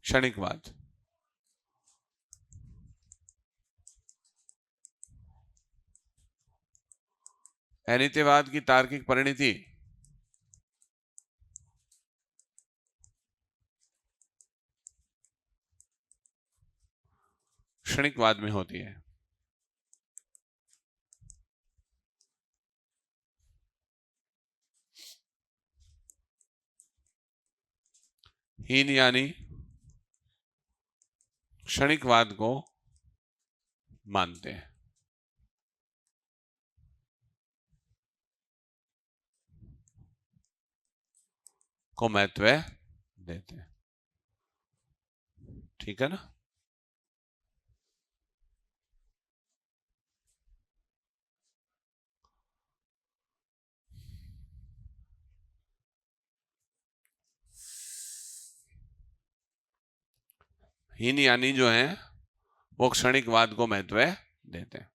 क्षणिकवाद। अनित्यवाद की तार्किक परिणति क्षणिकवाद में होती है। हीन यानी क्षणिकवाद को मानते हैं, को महत्व देते हैं। ठीक है ना? हीन यानी जो है वो क्षणिकवाद को महत्व देते हैं।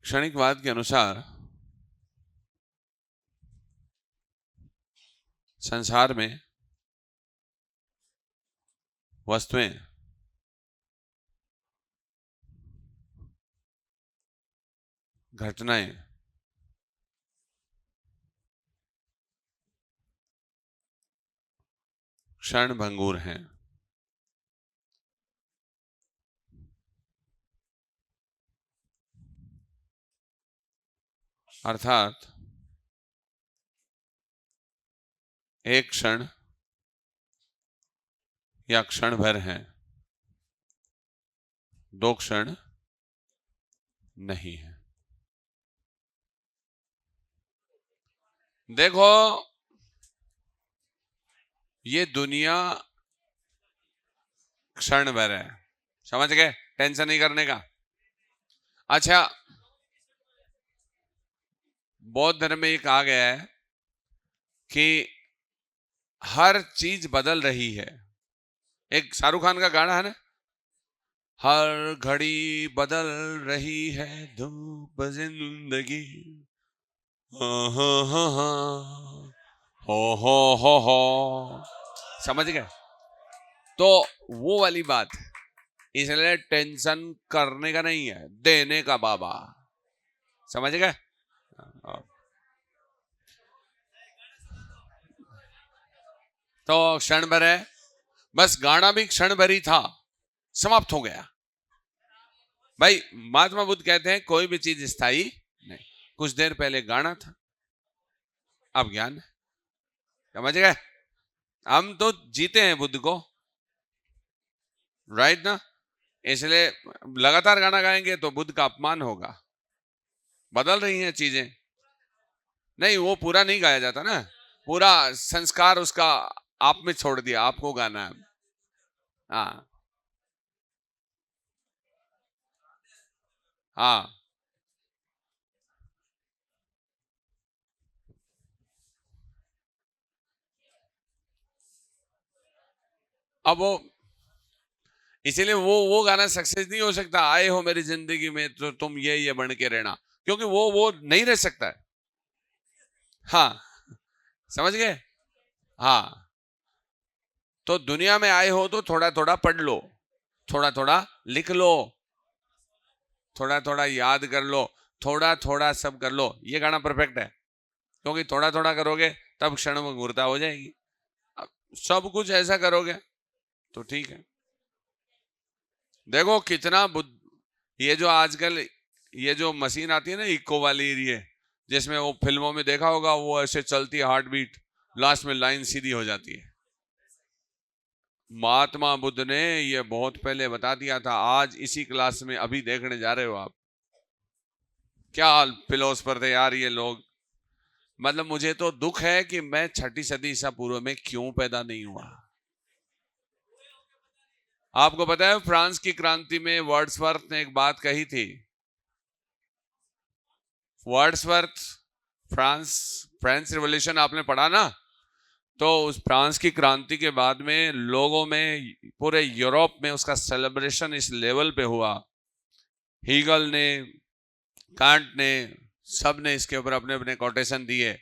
क्षणिकवाद के अनुसार संसार में वस्तुएं घटनाएं क्षणभंगुर हैं। अर्थात एक क्षण या क्षण भर है, दो क्षण नहीं है। देखो, ये दुनिया क्षण भर है, समझ गए? टेंशन नहीं करने का। अच्छा, बौद्ध धर्म में ये कहा गया है कि हर चीज बदल रही है। एक शाहरुख खान का गाना है ना, हर घड़ी बदल रही है धूप जिंदगी, हो, समझ गए? तो वो वाली बात, इसलिए टेंशन करने का नहीं है, देने का बाबा, समझ गए? तो क्षण भर है, बस गाना भी क्षण भर ही था, समाप्त हो गया। भाई महात्मा बुद्ध कहते हैं कोई भी चीज स्थायी नहीं। कुछ देर पहले गाना था, अब ज्ञान है, समझ गए? हम तो जीते हैं बुद्ध को, राइट ना? इसलिए लगातार गाना गाएंगे तो बुद्ध का अपमान होगा। बदल रही हैं चीजें, नहीं वो पूरा नहीं गाया जाता ना, पूरा संस्कार उसका आप में छोड़ दिया, आपको गाना है। हाँ हाँ, अब वो इसीलिए वो गाना सक्सेस नहीं हो सकता, आए हो मेरी जिंदगी में तो तुम ये बन के रहना, क्योंकि वो नहीं रह सकता है। हाँ, समझ गए? हाँ, तो दुनिया में आए हो तो थोड़ा थोड़ा पढ़ लो, थोड़ा थोड़ा लिख लो, थोड़ा थोड़ा याद कर लो, थोड़ा थोड़ा सब कर लो। ये गाना परफेक्ट है, क्योंकि थोड़ा थोड़ा करोगे तब क्षण मूर्ता हो जाएगी। अब सब कुछ ऐसा करोगे तो ठीक है। देखो कितना ये जो आजकल ये जो मशीन आती है ना, इको वाली, ये जिसमें वो फिल्मों में देखा होगा, वो ऐसे चलती है हार्ट बीट, लास्ट में लाइन सीधी हो जाती है। महात्मा बुद्ध ने ये बहुत पहले बता दिया था, आज इसी क्लास में अभी देखने जा रहे हो आप। क्या फिलोसफर थे यार ये लोग। मतलब मुझे तो दुख है कि मैं 6ठी सदी ईसा पूर्व में क्यों पैदा नहीं हुआ। आपको पता है फ्रांस की क्रांति में वर्ड्सवर्थ ने एक बात कही थी। वर्ड्सवर्थ, फ्रेंच रिवॉल्यूशन आपने पढ़ा ना, तो उस फ्रांस की क्रांति के बाद में लोगों में, पूरे यूरोप में उसका सेलिब्रेशन इस लेवल पे हुआ। हीगल ने, कांट ने, सब ने इसके ऊपर अपने अपने कोटेशन दिए।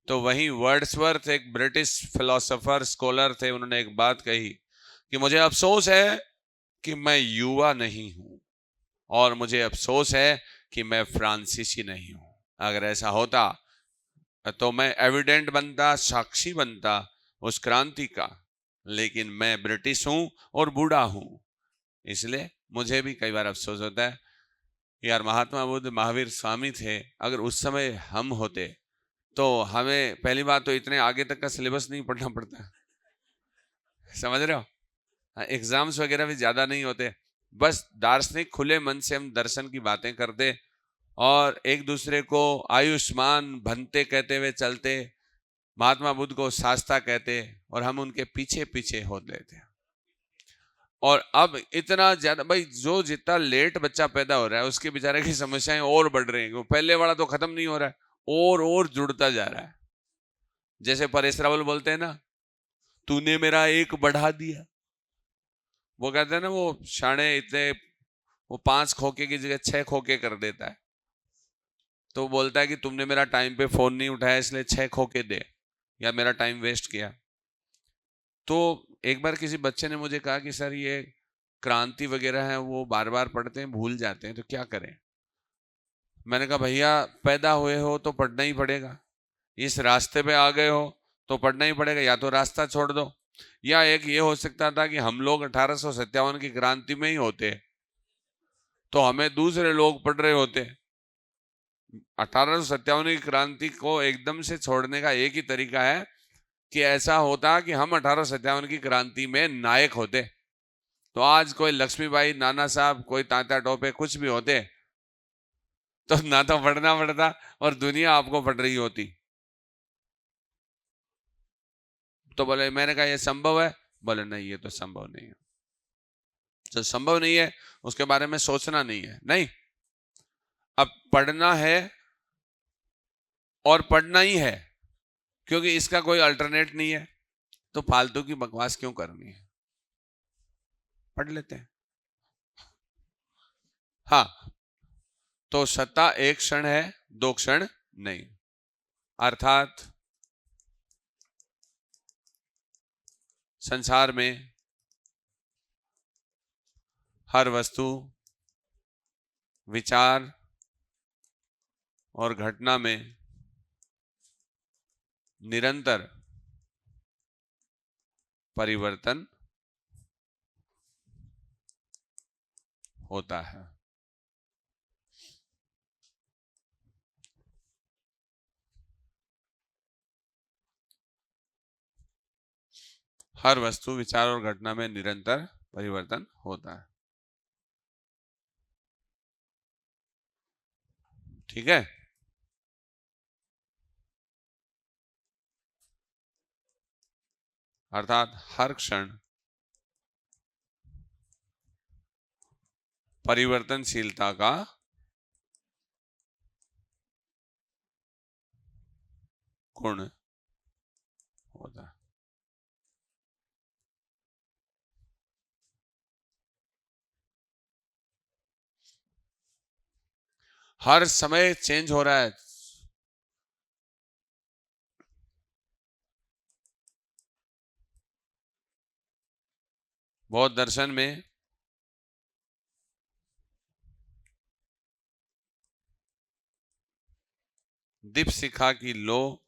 तो वहीं वर्ड्सवर्थ एक ब्रिटिश फिलोसोफर स्कॉलर थे, उन्होंने एक बात कही कि मुझे अफसोस है कि मैं युवा नहीं हूं, और मुझे अफसोस है कि मैं फ्रांसीसी नहीं हूं। अगर ऐसा होता तो मैं एविडेंट बनता, साक्षी बनता उस क्रांति का, लेकिन मैं ब्रिटिश हूं और बूढ़ा हूं। इसलिए मुझे भी कई बार अफसोस होता है, यार महात्मा बुद्ध महावीर स्वामी थे, अगर उस समय हम होते तो हमें पहली बात तो इतने आगे तक का सिलेबस नहीं पढ़ना पड़ता, समझ रहे हो, एग्जाम्स वगैरह भी ज्यादा नहीं होते, बस दार्शनिक खुले मन से हम दर्शन की बातें करते और एक दूसरे को आयुष्मान भंते कहते हुए चलते, महात्मा बुद्ध को शास्ता कहते और हम उनके पीछे पीछे होते थे। और अब इतना ज्यादा भाई, जो जितना लेट बच्चा पैदा हो रहा है उसके बेचारे की समस्याएं और बढ़ रही हैं, पहले वाला तो खत्म नहीं हो रहा है, और जुड़ता जा रहा है। जैसे परेश रावल बोलते हैं ना, तूने मेरा एक बढ़ा दिया। वो कहते हैं ना, वो शाणे इतने, वो 5 खोखे की जगह 6 खोखे कर देता है। तो बोलता है कि तुमने मेरा टाइम पे फोन नहीं उठाया इसलिए 6 खोखे दे, या मेरा टाइम वेस्ट किया। तो एक बार किसी बच्चे ने मुझे कहा कि सर ये क्रांति वगैरह है वो बार बार पढ़ते हैं भूल जाते हैं, तो क्या करें। मैंने कहा भैया, पैदा हुए हो तो पढ़ना ही पड़ेगा, इस रास्ते पे आ गए हो तो पढ़ना ही पड़ेगा, या तो रास्ता छोड़ दो, या एक ये हो सकता था कि हम लोग 1857 की क्रांति में ही होते तो हमें दूसरे लोग पढ़ रहे होते। 1857 की क्रांति को एकदम से छोड़ने का एक ही तरीका है कि ऐसा होता कि हम 1857 की क्रांति में नायक होते, तो आज कोई लक्ष्मीबाई, नाना साहब, कोई तात्या टोपे कुछ भी होते तो ना तो पढ़ना पड़ता और दुनिया आपको पढ़ रही होती। तो बोले, मैंने कहा ये संभव है? बोले नहीं, ये तो संभव नहीं है। जो संभव नहीं है उसके बारे में सोचना नहीं है, नहीं, अब पढ़ना है और पढ़ना ही है, क्योंकि इसका कोई अल्टरनेट नहीं है, तो फालतू की बकवास क्यों करनी है, पढ़ लेते हैं। हाँ, तो सत्ता एक क्षण है, 2 क्षण नहीं, अर्थात संसार में हर वस्तु, विचार और घटना में निरंतर परिवर्तन होता है। हर वस्तु, विचार और घटना में निरंतर परिवर्तन होता है, ठीक है। अर्थात हर क्षण परिवर्तनशीलता का गुण होता है। हर समय चेंज हो रहा है। बौद्ध दर्शन में दीपशिखा की लो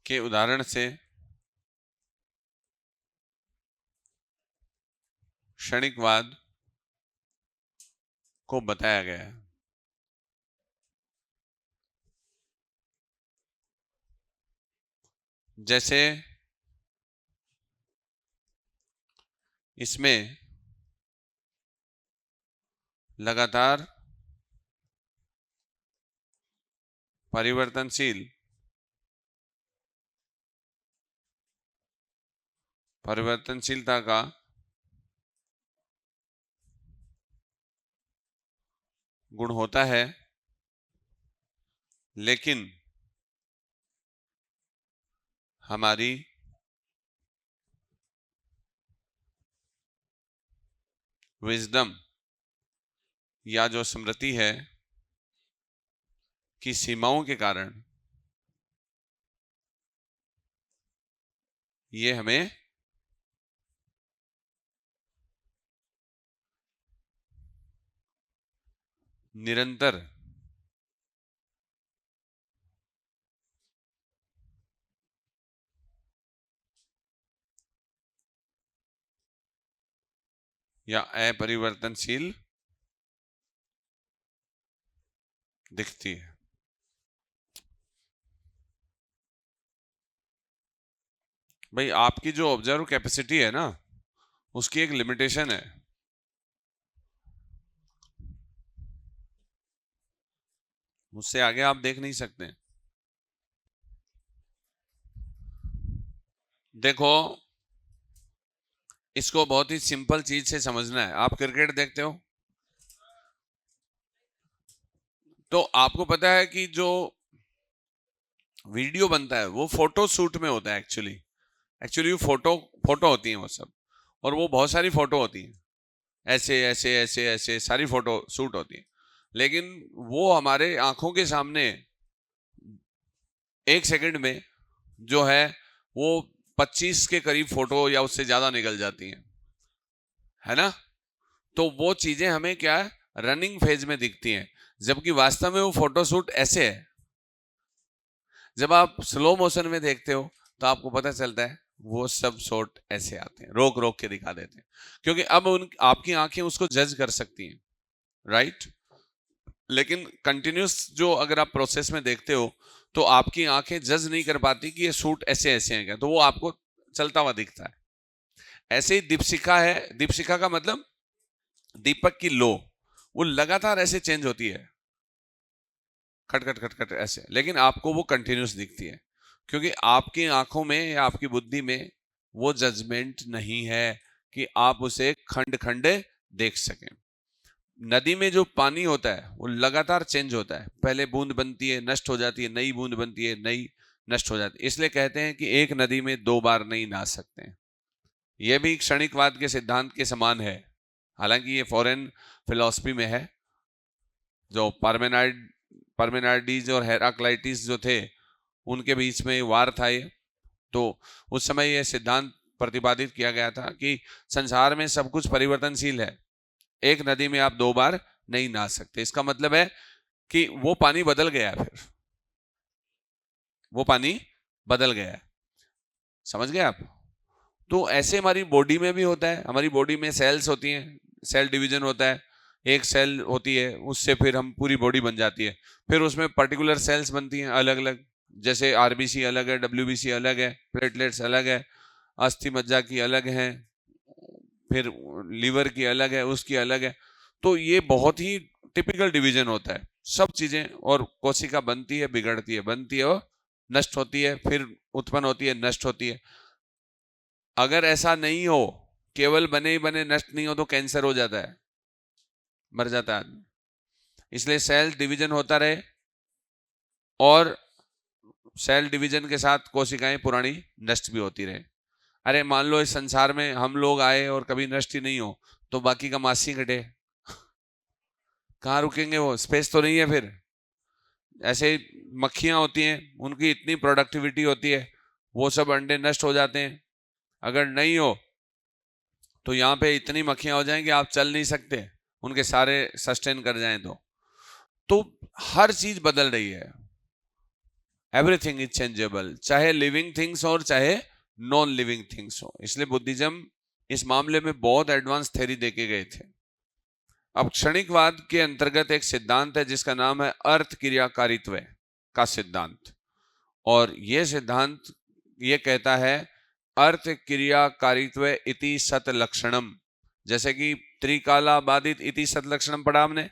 के उदाहरण से क्षणिकवाद को बताया गया है। जैसे इसमें लगातार परिवर्तनशीलता का गुण होता है, लेकिन हमारी विजडम या जो स्मृति है की सीमाओं के कारण ये हमें निरंतर या अपरिवर्तनशील दिखती है। भाई आपकी जो ऑब्जर्व कैपेसिटी है ना, उसकी एक लिमिटेशन है। उससे आगे आप देख नहीं सकते। देखो, इसको बहुत ही सिंपल चीज से समझना है। आप क्रिकेट देखते हो तो आपको पता है कि जो वीडियो बनता है वो फोटो शूट में होता है। एक्चुअली वो फोटो होती है वो सब, और वो बहुत सारी फोटो होती है, ऐसे ऐसे ऐसे ऐसे सारी फोटो शूट होती है। लेकिन वो हमारे आंखों के सामने एक सेकंड में जो है वो 25 के करीब फोटो या उससे ज्यादा निकल जाती हैं, है ना। तो वो चीजें हमें क्या है, रनिंग फेज में दिखती हैं, जबकि वास्तव में वो फोटोशूट ऐसे है। जब आप स्लो मोशन में देखते हो तो आपको पता चलता है वो सब शॉट ऐसे आते हैं, रोक रोक के दिखा देते हैं, क्योंकि अब उन आपकी आंखें उसको जज कर सकती हैं, राइट। लेकिन कंटिन्यूस जो अगर आप प्रोसेस में देखते हो तो आपकी आंखें जज नहीं कर पाती कि ये शूट ऐसे ऐसे हैं क्या, तो वो आपको चलता हुआ दिखता है। ऐसे ही दीपशिखा है, दीपशिखा का मतलब दीपक की लो, वो लगातार ऐसे चेंज होती है, खट खट खट खट ऐसे, लेकिन आपको वो कंटिन्यूस दिखती है, क्योंकि आपकी आंखों में या आपकी बुद्धि में वो जजमेंट नहीं है कि आप उसे खंड खंड देख सकें। नदी में जो पानी होता है वो लगातार चेंज होता है, पहले बूंद बनती है, नष्ट हो जाती है, नई बूंद बनती है, नई नष्ट हो जाती है। इसलिए कहते हैं कि एक नदी में दो बार नहीं नहा सकते। यह भी क्षणिकवाद के सिद्धांत के समान है, हालांकि ये फॉरेन फिलॉसफी में है। जो पार्मेनाइडीज और हेराक्लाइटिस जो थे उनके बीच में वार था ये, तो उस समय यह सिद्धांत प्रतिपादित किया गया था कि संसार में सब कुछ परिवर्तनशील है, एक नदी में आप दो बार नहीं नहा सकते। इसका मतलब है कि वो पानी बदल गया है, फिर वो पानी बदल गया है, समझ गए आप। तो ऐसे हमारी बॉडी में भी होता है, हमारी बॉडी में सेल्स होती हैं, सेल डिवीजन होता है, एक सेल होती है उससे फिर हम पूरी बॉडी बन जाती है, फिर उसमें पर्टिकुलर सेल्स बनती हैं अलग अलग, जैसे आरबीसी अलग है, डब्ल्यूबीसी अलग है, प्लेटलेट्स अलग है, अस्थि मज्जा की अलग है, फिर लीवर की अलग है, उसकी अलग है। तो ये बहुत ही टिपिकल डिवीजन होता है सब चीजें, और कोशिका बनती है, बिगड़ती है, बनती है और नष्ट होती है, फिर उत्पन्न होती है, नष्ट होती है। अगर ऐसा नहीं हो, केवल बने ही बने नष्ट नहीं हो, तो कैंसर हो जाता है, मर जाता है आदमी। इसलिए सेल डिवीजन होता रहे, और सेल डिवीजन के साथ कोशिकाएं पुरानी नष्ट भी होती रहे। अरे मान लो इस संसार में हम लोग आए और कभी नष्ट ही नहीं हो, तो बाकी का मांस ही घटे, कहाँ रुकेंगे वो, स्पेस तो नहीं है फिर। ऐसे मक्खियां होती हैं, उनकी इतनी प्रोडक्टिविटी होती है, वो सब अंडे नष्ट हो जाते हैं। अगर नहीं हो तो यहाँ पे इतनी मक्खियां हो जाएंगी आप चल नहीं सकते, उनके सारे सस्टेन कर जाएं तो हर चीज बदल रही है, एवरीथिंग इज चेंजेबल, चाहे लिविंग थिंग्स और चाहे नॉन लिविंग थिंग्स हो। इसलिए बुद्धिज्म इस मामले में बहुत एडवांस थ्योरी देके गए थे। अब क्षणिकवाद के अंतर्गत एक सिद्धांत है जिसका नाम है अर्थ क्रियाकारित्व का सिद्धांत, और यह सिद्धांत ये कहता है अर्थ क्रियाकारित्व इति सत लक्षणम, जैसे कि त्रिकाला बाधित इति सत लक्षणम पढ़ा हमने,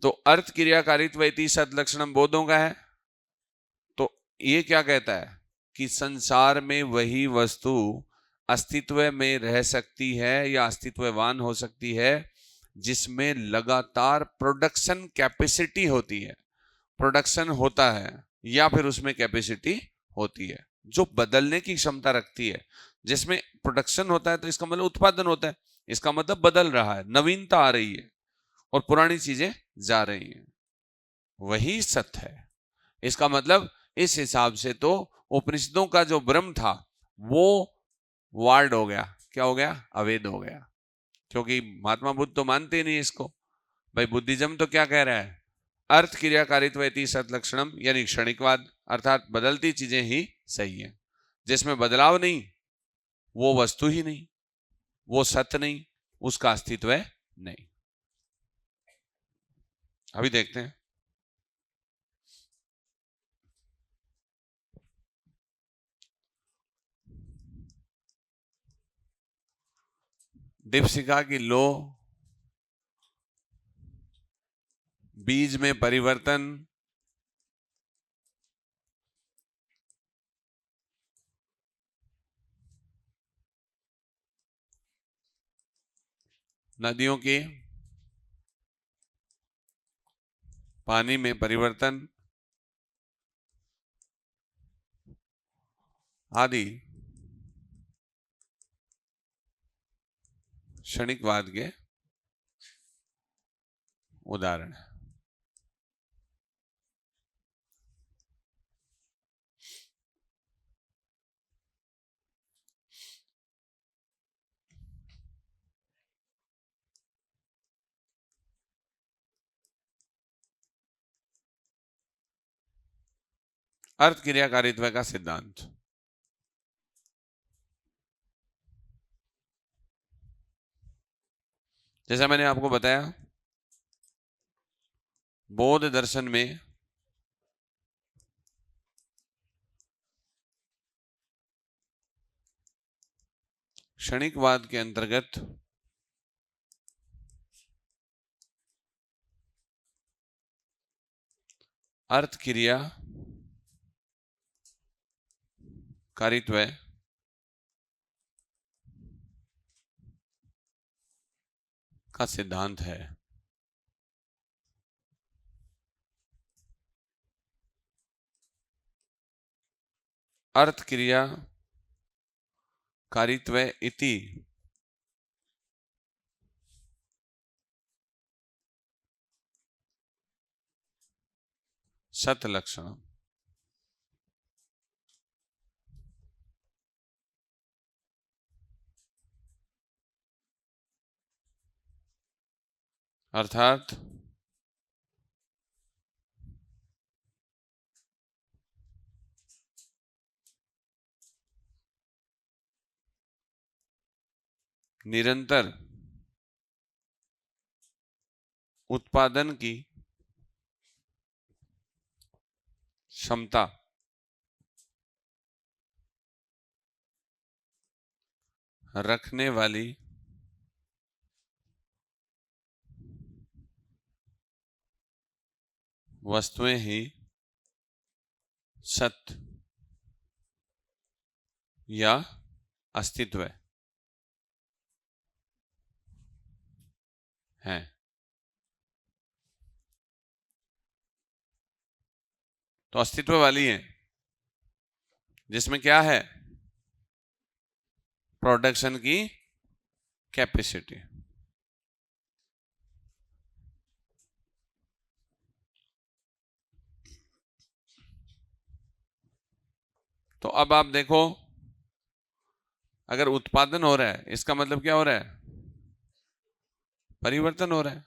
तो अर्थ क्रियाकारित्व इति सत लक्षणम बोधों का है। तो ये क्या कहता है कि संसार में वही वस्तु अस्तित्व में रह सकती है या अस्तित्ववान हो सकती है जिसमें लगातार प्रोडक्शन कैपेसिटी होती है, प्रोडक्शन होता है या फिर उसमें कैपेसिटी होती है। जो बदलने की क्षमता रखती है। जिसमें प्रोडक्शन होता है तो इसका मतलब उत्पादन होता है, इसका मतलब बदल रहा है, नवीनता आ रही है और पुरानी चीजें जा रही हैं, वही सत्य है। इसका मतलब इस हिसाब से तो उपनिषदों का जो ब्रह्म था वो वार्ड हो गया, क्या हो गया, अवैध हो गया। क्योंकि महात्मा बुद्ध तो मानते ही नहीं इसको। भाई बुद्धिज्म तो क्या कह रहा है, अर्थ क्रियाकारित्व इति सत लक्षणम, यानी क्षणिकवाद, अर्थात बदलती चीजें ही सही है। जिसमें बदलाव नहीं वो वस्तु ही नहीं, वो सत्य नहीं, उसका अस्तित्व है नहीं। अभी देखते हैं। दीपशिखा की लो, बीज में परिवर्तन, नदियों की पानी में परिवर्तन आदि क्षणिकवाद के उदाहरण है। अर्थ क्रियाकारित्व का सिद्धांत, जैसा मैंने आपको बताया बौद्ध दर्शन में क्षणिकवाद के अंतर्गत अर्थ क्रिया कारित्व का सिद्धांत है। अर्थ क्रिया कारित्व इति सत लक्षण, अर्थात निरंतर उत्पादन की क्षमता रखने वाली वस्तुएं ही सत्य या अस्तित्व है। तो अस्तित्व वाली है जिसमें क्या है, प्रोडक्शन की कैपेसिटी। तो अब आप देखो, अगर उत्पादन हो रहा है इसका मतलब क्या हो रहा है, परिवर्तन हो रहा है,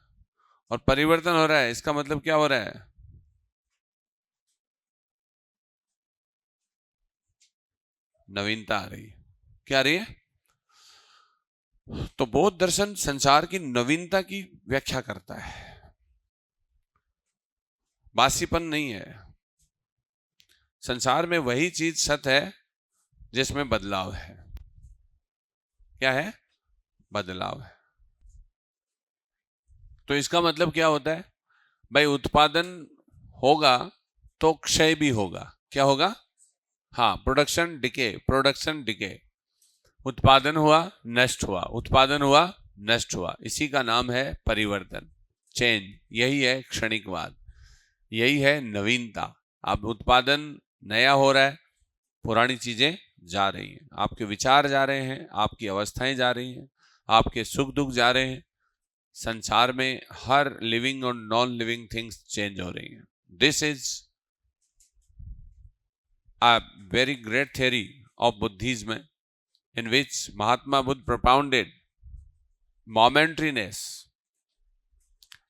और परिवर्तन हो रहा है इसका मतलब क्या हो रहा है, नवीनता आ रही है। क्या आ रही है? तो बौद्ध दर्शन संसार की नवीनता की व्याख्या करता है, बासीपन नहीं है। संसार में वही चीज सत्य है जिसमें बदलाव है। क्या है? बदलाव है। तो इसका मतलब क्या होता है भाई, उत्पादन होगा तो क्षय भी होगा। क्या होगा? हाँ, प्रोडक्शन डिके, प्रोडक्शन डिके। उत्पादन हुआ, नष्ट हुआ, उत्पादन हुआ, नष्ट हुआ, इसी का नाम है परिवर्तन, चेंज। यही है क्षणिकवाद, यही है नवीनता। अब उत्पादन नया हो रहा है पुरानी चीजें जा रही हैं, आपके विचार जा रहे हैं, आपकी अवस्थाएं जा रही हैं, आपके सुख दुख जा रहे हैं। संसार में हर लिविंग और नॉन लिविंग थिंग्स चेंज हो रही हैं। This is a very great theory of Buddhism in which Mahatma Buddha propounded momentariness।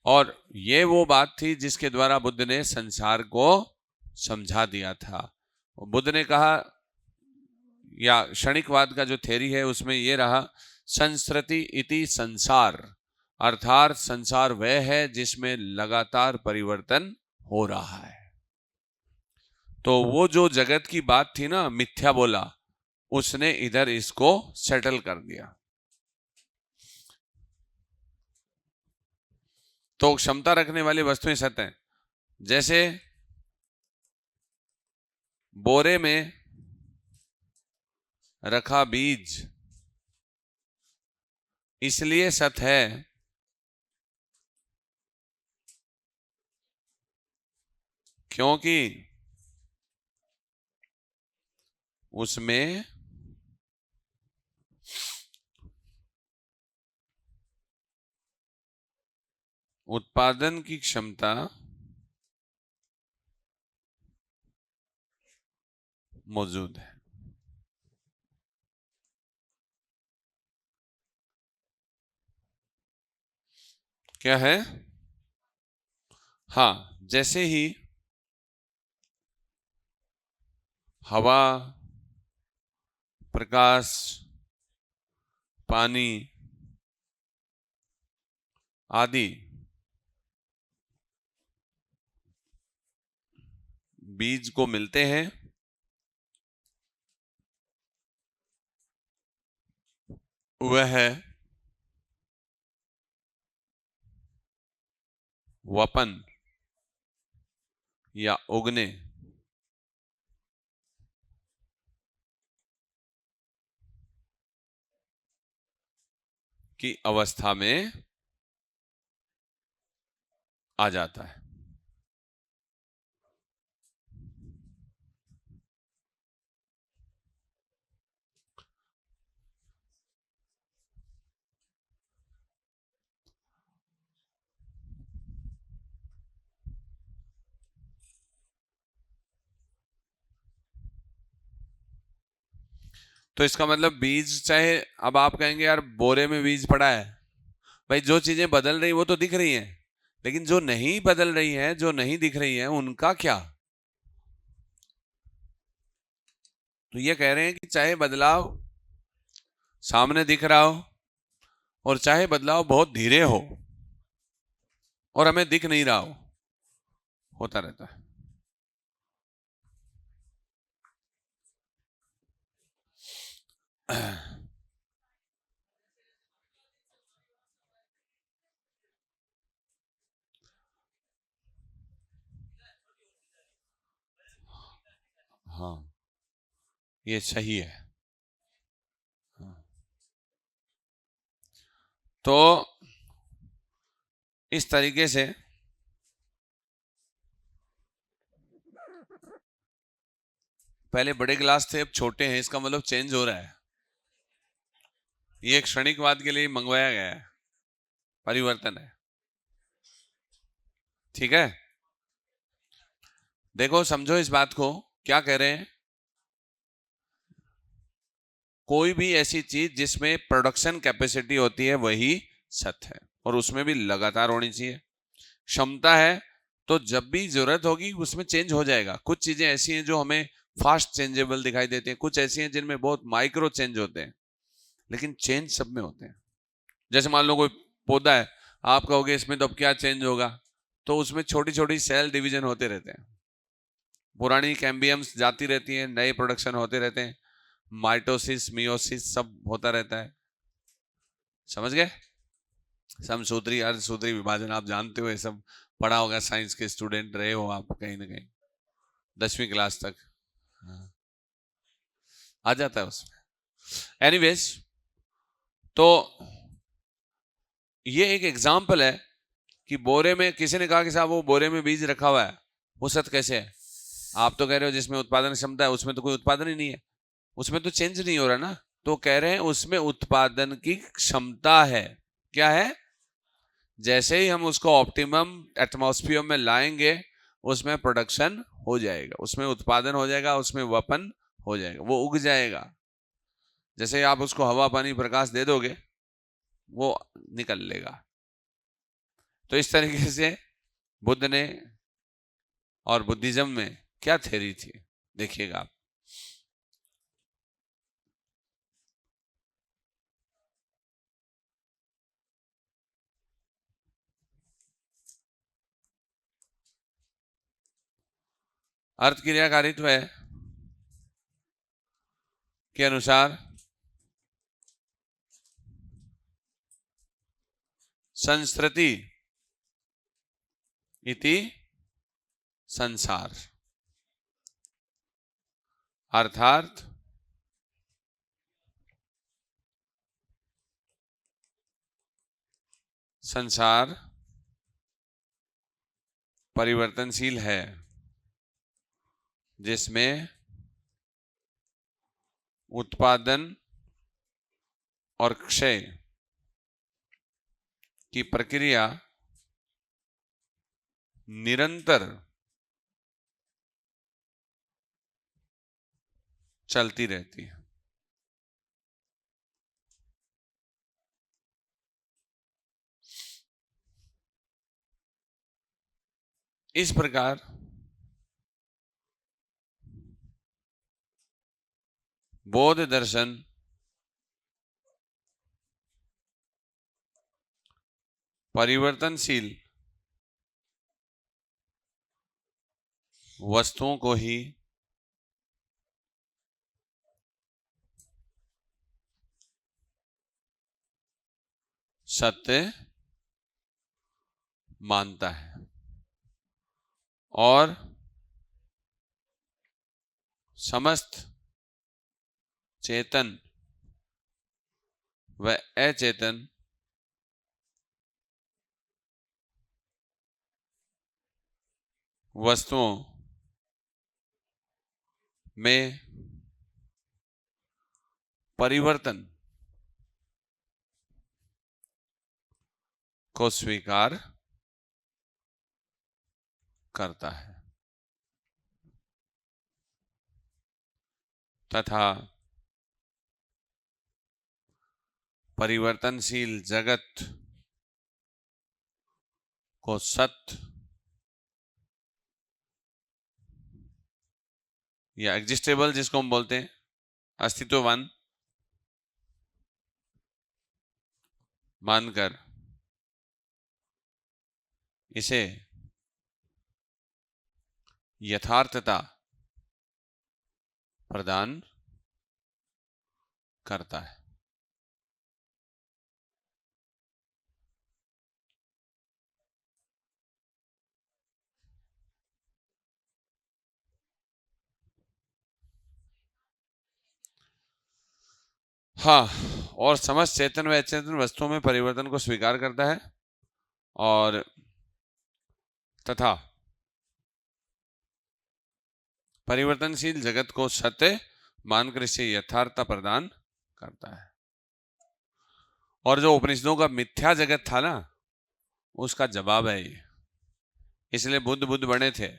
और ये वो बात थी जिसके द्वारा बुद्ध ने संसार को समझा दिया था। बुद्ध ने कहा, या क्षणिकवाद का जो थ्योरी है उसमें ये रहा, संस्कृति इति संसार, अर्थात संसार वह है जिसमें लगातार परिवर्तन हो रहा है। तो वो जो जगत की बात थी ना, मिथ्या बोला, उसने इधर इसको सेटल कर दिया। तो क्षमता रखने वाली वस्तुएं सत्य हैं। जैसे बोरे में रखा बीज इसलिए सत्य है क्योंकि उसमें उत्पादन की क्षमता मौजूद है। क्या है? हाँ, जैसे ही हवा, प्रकाश, पानी आदि बीज को मिलते हैं, वह वपन या उगने की अवस्था में आ जाता है। तो इसका मतलब बीज, चाहे अब आप कहेंगे यार बोरे में बीज पड़ा है, भाई जो चीजें बदल रही वो तो दिख रही हैं, लेकिन जो नहीं बदल रही हैं, जो नहीं दिख रही हैं, उनका क्या? तो ये कह रहे हैं कि चाहे बदलाव सामने दिख रहा हो और चाहे बदलाव बहुत धीरे हो और हमें दिख नहीं रहा हो, होता रहता है। हाँ, ये सही है। हाँ। तो इस तरीके से पहले बड़े गिलास थे, अब छोटे हैं, इसका मतलब चेंज हो रहा है। ये क्षणिकवाद के लिए मंगवाया गया है, परिवर्तन है। ठीक है, देखो समझो इस बात को, क्या कह रहे हैं, कोई भी ऐसी चीज जिसमें प्रोडक्शन कैपेसिटी होती है वही सत्य है, और उसमें भी लगातार होनी चाहिए। क्षमता है तो जब भी जरूरत होगी उसमें चेंज हो जाएगा। कुछ चीजें ऐसी हैं जो हमें फास्ट चेंजेबल दिखाई देती हैं, कुछ ऐसी हैं जिनमें बहुत माइक्रो चेंज होते हैं, लेकिन चेंज सब में होते हैं। जैसे मान लो कोई पौधा है, आप कहोगे इसमें तो अब क्या चेंज होगा, तो उसमें छोटी छोटी सेल डिवीजन होते रहते हैं, पुरानी कैम्बियम्स जाती रहती हैं, नए प्रोडक्शन होते रहते हैं, माइटोसिस, मियोसिस सब होता रहता है। समझ गए? समसूत्री, अर्धसूत्री विभाजन आप जानते हो, ये सब पढ़ा होगा, साइंस के स्टूडेंट रहे हो आप कहीं ना कहीं 10वीं क्लास तक। हाँ, आ जाता है उसमें। एनीवेज, तो ये एक एग्जाम्पल है कि बोरे में, किसी ने कहा कि साहब वो बोरे में बीज रखा हुआ है, वो सत्य कैसे है? आप तो कह रहे हो जिसमें उत्पादन क्षमता है उसमें तो कोई उत्पादन ही नहीं है, उसमें तो चेंज नहीं हो रहा ना। तो कह रहे हैं उसमें उत्पादन की क्षमता है। क्या है? जैसे ही हम उसको ऑप्टिमम एटमॉस्फेयर में लाएंगे उसमें प्रोडक्शन हो जाएगा, उसमें उत्पादन हो जाएगा, उसमें वपन हो जाएगा, वो उग जाएगा। जैसे ही आप उसको हवा पानी प्रकाश दे दोगे वो निकल लेगा। तो इस तरीके से बुद्ध ने और बुद्धिज्म में क्या थ्योरी थी देखिएगा आप। अर्थ क्रियाकारित्व है के अनुसार संस्कृति इति संसार, अर्थात संसार परिवर्तनशील है जिसमें उत्पादन और क्षय की प्रक्रिया निरंतर चलती रहती है। इस प्रकार बौद्ध दर्शन परिवर्तनशील वस्तुओं को ही सत्य मानता है और समस्त चेतन व अचेतन वस्तुओं में परिवर्तन को स्वीकार करता है तथा परिवर्तनशील जगत को सत्य या एग्जिस्टेबल जिसको हम बोलते हैं अस्तित्ववान मानकर इसे यथार्थता प्रदान करता है। हाँ, और समस्त चेतन व अचेतन वस्तुओं में परिवर्तन को स्वीकार करता है और तथा परिवर्तनशील जगत को सत्य मानकर इसे यथार्थता प्रदान करता है। और जो उपनिषदों का मिथ्या जगत था ना उसका जवाब है ये, इसलिए बुद्ध बुद्ध बने थे।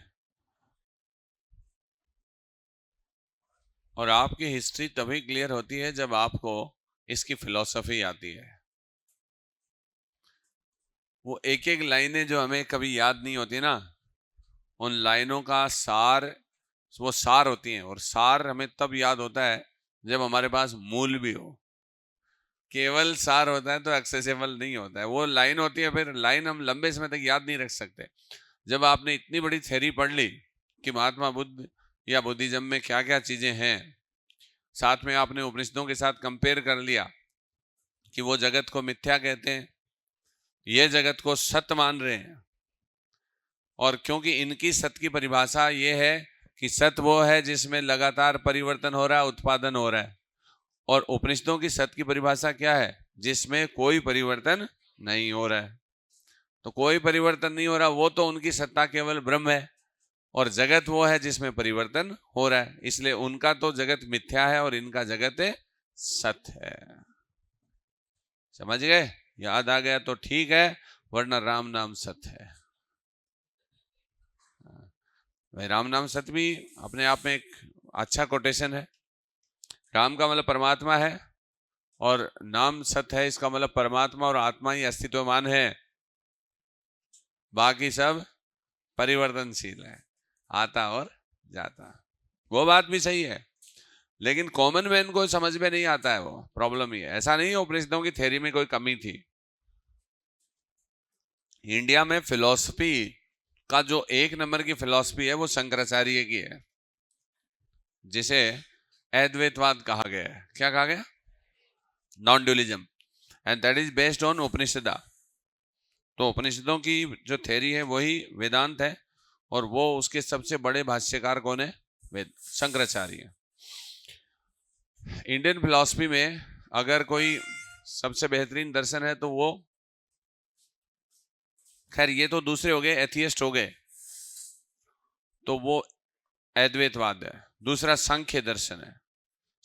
और आपकी हिस्ट्री तभी क्लियर होती है जब आपको इसकी फिलॉसफी आती है। वो एक एक लाइनें जो हमें कभी याद नहीं होती ना, उन लाइनों का सार वो सार होती हैं, और सार हमें तब याद होता है जब हमारे पास मूल भी हो। केवल सार होता है तो एक्सेसिबल नहीं होता है, वो लाइन होती है, फिर लाइन हम लंबे समय तक याद नहीं रख सकते। जब आपने इतनी बड़ी थ्योरी पढ़ ली कि महात्मा बुद्ध या बुद्धिज्म में क्या क्या चीजें हैं, साथ में आपने उपनिषदों के साथ कंपेयर कर लिया कि वो जगत को मिथ्या कहते हैं, ये जगत को सत्य मान रहे हैं, और क्योंकि इनकी सत्य की परिभाषा ये है कि सत्य वो है जिसमें लगातार परिवर्तन हो रहा है, उत्पादन हो रहा है, और उपनिषदों की सत्य की परिभाषा क्या है? जिसमें कोई परिवर्तन नहीं हो रहा है। तो कोई परिवर्तन नहीं हो रहा, वो तो उनकी सत्ता केवल ब्रह्म है। और जगत वो है जिसमें परिवर्तन हो रहा है, इसलिए उनका तो जगत मिथ्या है और इनका जगत सत्य है। समझ गए? याद आ गया तो ठीक है, वरना राम नाम सत्य है। भाई राम नाम सत्य भी अपने आप में एक अच्छा कोटेशन है। राम का मतलब परमात्मा है और नाम सत्य है, इसका मतलब परमात्मा और आत्मा ही अस्तित्वमान है, बाकी सब परिवर्तनशील है, आता और जाता। वो बात भी सही है, लेकिन कॉमन मैन को समझ में नहीं आता है, वो प्रॉब्लम ही है। ऐसा नहीं है उपनिषदों की थ्योरी में कोई कमी थी। इंडिया में फिलॉसफी का जो एक नंबर की फिलॉसफी है वो शंकराचार्य की है, जिसे अद्वैतवाद कहा गया है। क्या कहा गया? Non dualism, and that is based on Upanishada. तो उपनिषदों की जो थ्योरी है वही वेदांत है, और वो उसके सबसे बड़े भाष्यकार कौन है? शंकराचार्य। इंडियन फिलॉसफी में अगर कोई सबसे बेहतरीन दर्शन है तो वो, खैर ये तो दूसरे हो गए, एथियस्ट हो गए, तो वो अद्वैतवाद है। दूसरा सांख्य दर्शन है।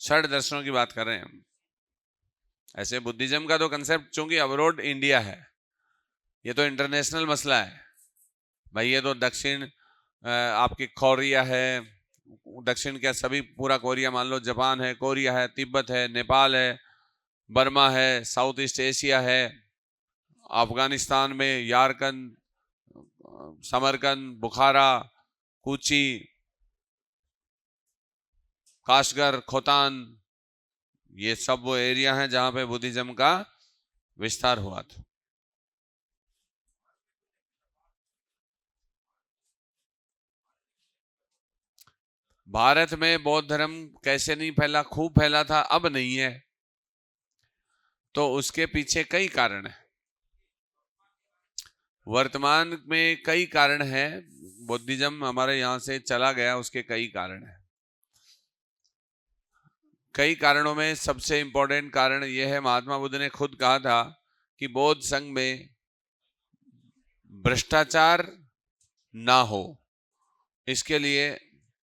षड दर्शनों की बात कर रहे हैं हम। ऐसे बुद्धिज्म का तो कंसेप्ट चूंकि अब्रोड इंडिया है, ये तो इंटरनेशनल मसला है भाई। ये तो दक्षिण आपकी कोरिया है, दक्षिण क्या सभी पूरा कोरिया मान लो, जापान है, कोरिया है, तिब्बत है, नेपाल है, बर्मा है, साउथ ईस्ट एशिया है, अफगानिस्तान में यारकन, समरकंद, बुखारा, कूची, काशगर, खोतान, ये सब वो एरिया हैं जहां पे बुद्धिज्म का विस्तार हुआ था। भारत में बौद्ध धर्म कैसे नहीं फैला? खूब फैला था, अब नहीं है। तो उसके पीछे कई कारण है, वर्तमान में कई कारण है। बुद्धिज्म हमारे यहां से चला गया, उसके कई कारण है। कई कारणों में सबसे इंपॉर्टेंट कारण यह है, महात्मा बुद्ध ने खुद कहा था कि बौद्ध संघ में भ्रष्टाचार ना हो, इसके लिए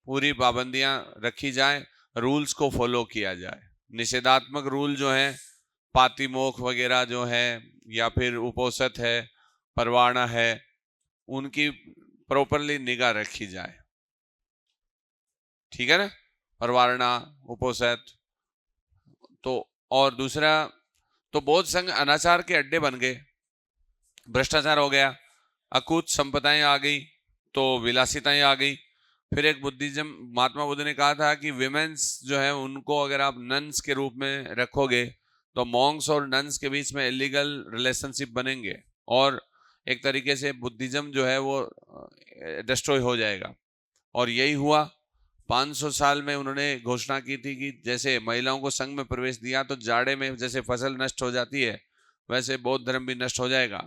पूरी पाबंदियां रखी जाए, रूल्स को फॉलो किया जाए। निषेधात्मक रूल जो है, पातिमोक्ष वगैरह जो है, या फिर उपोषित है, परवाना है, उनकी प्रॉपरली निगाह रखी जाए। ठीक है ना? परवाना, उपोषित। तो और दूसरा, तो बौद्ध संघ अनाचार के अड्डे बन गए, भ्रष्टाचार हो गया, अकूत संपदाएं आ गई, तो विलासिताएं आ गई। फिर एक बुद्धिज्म, महात्मा बुद्ध ने कहा था कि विमेन्स जो है उनको अगर आप नन्स के रूप में रखोगे तो मॉन्क्स और नन्स के बीच में इलीगल रिलेशनशिप बनेंगे, और एक तरीके से बुद्धिज्म जो है वो डिस्ट्रॉय हो जाएगा। और यही हुआ। 500 साल में उन्होंने घोषणा की थी कि जैसे महिलाओं को संघ में प्रवेश दिया तो जाड़े में जैसे फसल नष्ट हो जाती है, वैसे बौद्ध धर्म भी नष्ट हो जाएगा।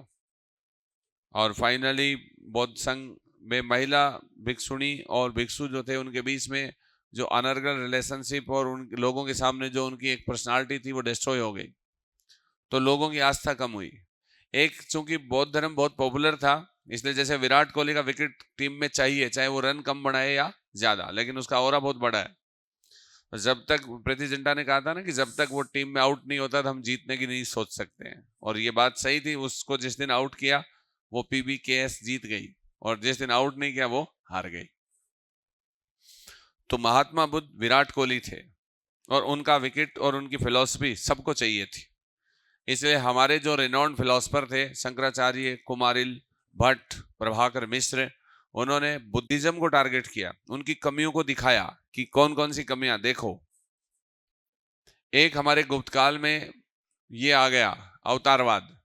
और फाइनली बौद्ध संघ में महिला भिक्षुणी और भिक्षु जो थे उनके बीच में जो अनर्गल रिलेशनशिप और उन लोगों के सामने जो उनकी एक पर्सनालिटी थी वो डिस्ट्रॉय हो गई, तो लोगों की आस्था कम हुई। एक, चूंकि बौद्ध धर्म बहुत पॉपुलर था, इसलिए जैसे विराट कोहली का विकेट टीम में चाहिए, चाहे वो रन कम बनाए या ज्यादा, लेकिन उसका ऑरा बहुत बड़ा है। जब तक प्रीति जिंटा ने कहा था ना कि जब तक वो टीम में आउट नहीं होता तो हम जीतने की नहीं सोच सकते हैं, और ये बात सही थी। उसको जिस दिन आउट किया वो PBKS जीत गई, और जिस दिन आउट नहीं किया वो हार गई। तो महात्मा बुद्ध विराट कोहली थे, और उनका विकेट और उनकी फिलॉसफी सबको चाहिए थी। इसलिए हमारे जो रिनॉन्ड फिलोसफर थे, शंकराचार्य, कुमारिल, भट्ट, प्रभाकर मिश्र, उन्होंने बुद्धिज्म को टारगेट किया, उनकी कमियों को दिखाया कि कौन कौन सी कमियां। देखो, एक हमारे गुप्त काल में ये आ गया अवतारवाद,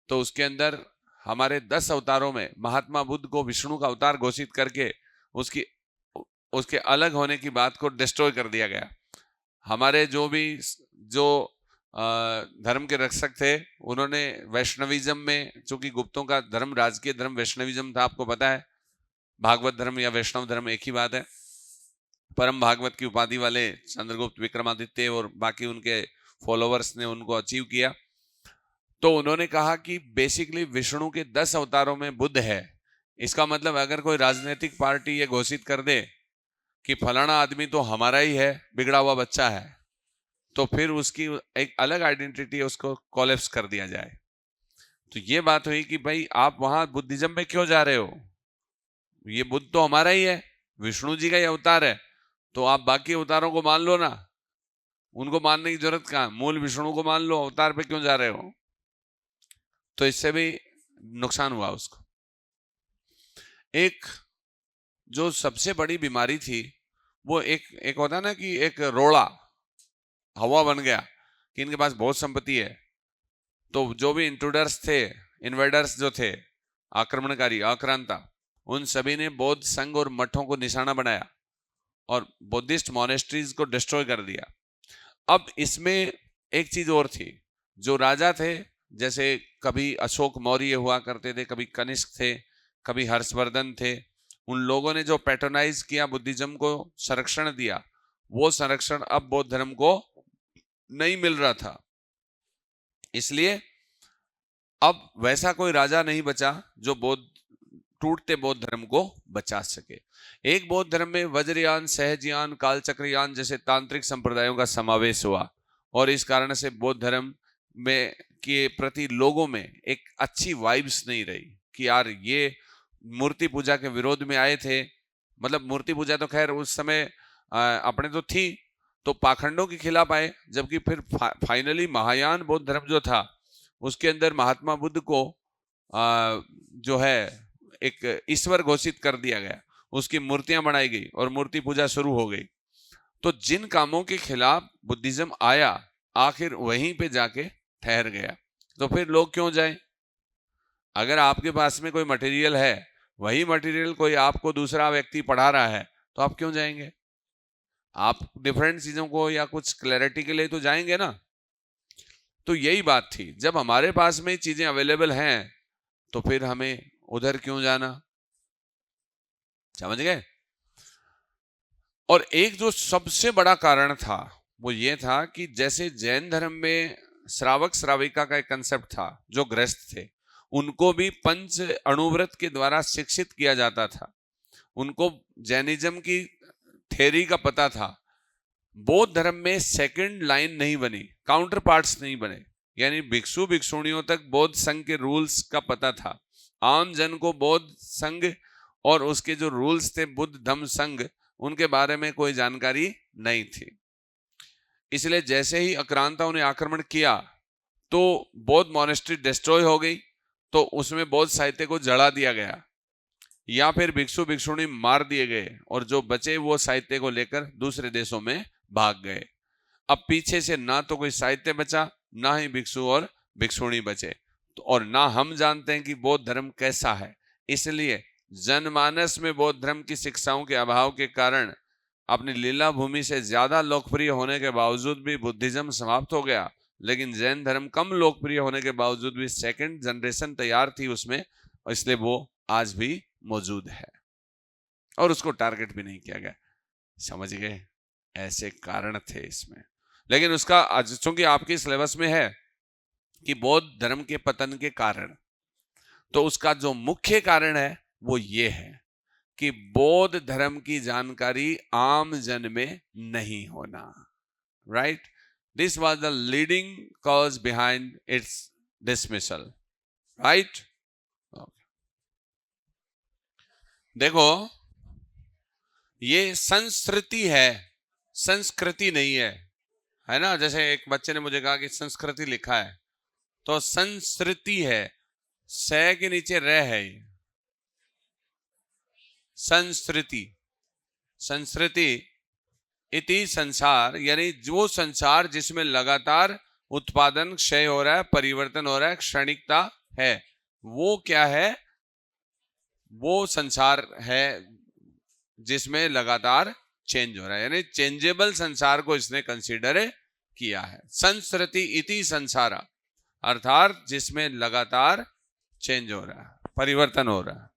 तो उसके अंदर हमारे 10 अवतारों में महात्मा बुद्ध को विष्णु का अवतार घोषित करके उसके अलग होने की बात को डिस्ट्रॉय कर दिया गया। हमारे जो धर्म के रक्षक थे, उन्होंने वैष्णविज्म में, चूंकि गुप्तों का धर्म राजकीय धर्म वैष्णविज्म था, आपको पता है, भागवत धर्म या वैष्णव धर्म एक ही बात है। परम भागवत की उपाधि वाले चंद्रगुप्त, विक्रमादित्य और बाकी उनके फॉलोअर्स ने उनको अचीव किया। तो उन्होंने कहा कि बेसिकली विष्णु के 10 अवतारों में बुद्ध है, इसका मतलब अगर कोई राजनीतिक पार्टी ये घोषित कर दे कि फलाना आदमी तो हमारा ही है, बिगड़ा हुआ बच्चा है, तो फिर उसकी एक अलग आइडेंटिटी है, उसको कोलैप्स कर दिया जाए। तो ये बात हुई कि भाई आप वहां बुद्धिज्म में क्यों जा रहे हो? ये बुद्ध तो हमारा ही है, विष्णु जी का ही अवतार है, तो आप बाकी अवतारों को मान लो ना, उनको मानने की जरूरत कहां, मूल विष्णु को मान लो, अवतार पे क्यों जा रहे हो? तो इससे भी नुकसान हुआ उसको। एक जो सबसे बड़ी बीमारी थी वो एक एक होता ना कि एक रोड़ा हवा बन गया कि इनके पास बहुत संपत्ति है, तो जो भी इंट्रूडर्स थे, इन्वेडर्स जो थे, आक्रमणकारी, आक्रांता, उन सभी ने बौद्ध संघ और मठों को निशाना बनाया और बुद्धिस्ट मॉनेस्ट्रीज को डिस्ट्रॉय कर दिया। अब इसमें एक चीज और थी, जो राजा थे, जैसे कभी अशोक मौर्य हुआ करते थे, कभी कनिष्क थे, कभी हर्षवर्धन थे, उन लोगों ने जो पैट्रोनाइज किया, बुद्धिज्म को संरक्षण दिया, वो संरक्षण अब बौद्ध धर्म को नहीं मिल रहा था। इसलिए अब वैसा कोई राजा नहीं बचा जो बौद्ध टूटते बौद्ध धर्म को बचा सके। एक बौद्ध धर्म में वज्रयान, सहजयान, कालचक्रयान जैसे तांत्रिक संप्रदायों का समावेश हुआ और इस कारण से बौद्ध धर्म में के प्रति लोगों में एक अच्छी वाइब्स नहीं रही कि यार ये मूर्ति पूजा के विरोध में आए थे। मतलब मूर्ति पूजा तो खैर उस समय अपने तो थी, तो पाखंडों के खिलाफ आए, जबकि फिर फाइनली महायान बौद्ध धर्म जो था उसके अंदर महात्मा बुद्ध को जो है एक ईश्वर घोषित कर दिया गया, उसकी मूर्तियां बनाई गई और मूर्ति पूजा शुरू हो गई। तो जिन कामों के खिलाफ बुद्धिज्म आया, आखिर वहीं पे जाके ठहर गया। तो फिर लोग क्यों जाएं? अगर आपके पास में कोई मटेरियल है, वही मटेरियल कोई आपको दूसरा व्यक्ति पढ़ा रहा है, तो आप क्यों जाएंगे? आप डिफरेंट चीजों को या कुछ क्लैरिटी के लिए तो जाएंगे ना। तो यही बात थी, जब हमारे पास में चीजें अवेलेबल हैं तो फिर हमें उधर क्यों जाना? समझ गए? और एक जो सबसे बड़ा कारण था वो ये था कि जैसे जैन धर्म में श्रावक श्राविका का एक कंसेप्ट था, जो गृहस्थ थे उनको भी पंच अणुव्रत के द्वारा शिक्षित किया जाता था, उनको जैनिज्म की थ्योरी का पता था। बौद्ध धर्म में सेकंड लाइन नहीं बनी, काउंटर पार्ट्स नहीं बने, यानी भिक्षु भिक्षुणियों तक बौद्ध संघ के रूल्स का पता था। आम जन को बौद्ध संघ और उसके जो रूल्स थे बुद्ध धम्म संघ, उनके बारे में कोई जानकारी नहीं थी। इसलिए जैसे ही आक्रांताओं ने आक्रमण किया तो बौद्ध मॉनेस्ट्री डिस्ट्रॉय हो गई, तो उसमें बौद्ध साहित्य को जला दिया गया या फिर भिक्षु भिक्षुणी मार दिए गए और जो बचे वो साहित्य को लेकर दूसरे देशों में भाग गए। अब पीछे से ना तो कोई साहित्य बचा, ना ही भिक्षु और भिक्षुणी बचे, तो और ना हम जानते हैं कि बौद्ध धर्म कैसा है। इसलिए जनमानस में बौद्ध धर्म की शिक्षाओं के अभाव के कारण अपनी लीला भूमि से ज्यादा लोकप्रिय होने के बावजूद भी बुद्धिज्म समाप्त हो गया, लेकिन जैन धर्म कम लोकप्रिय होने के बावजूद भी सेकंड जनरेशन तैयार थी उसमें, इसलिए वो आज भी मौजूद है और उसको टारगेट भी नहीं किया गया। समझ गए? ऐसे कारण थे इसमें। लेकिन उसका चूंकि आपके सिलेबस में है कि बौद्ध धर्म के पतन के कारण, तो उसका जो मुख्य कारण है वो ये है कि बौद्ध धर्म की जानकारी आम जन में नहीं होना। Right? This was the leading cause behind it's dismissal. Right? देखो, ये संस्कृति है, संस्कृति नहीं है ना? जैसे एक बच्चे ने मुझे कहा कि संस्कृति लिखा है, तो संस्कृति है, स के नीचे र है। संस्कृति, संस्कृति इति संसार, यानी जो संसार जिसमें लगातार उत्पादन क्षय हो रहा है, परिवर्तन हो रहा है, क्षणिकता है, वो क्या है? वो संसार है जिसमें लगातार चेंज हो रहा है, यानी चेंजेबल संसार को इसने कंसीडर किया है। संस्कृति इति संसारा, अर्थात जिसमें लगातार चेंज हो रहा है, परिवर्तन हो रहा है।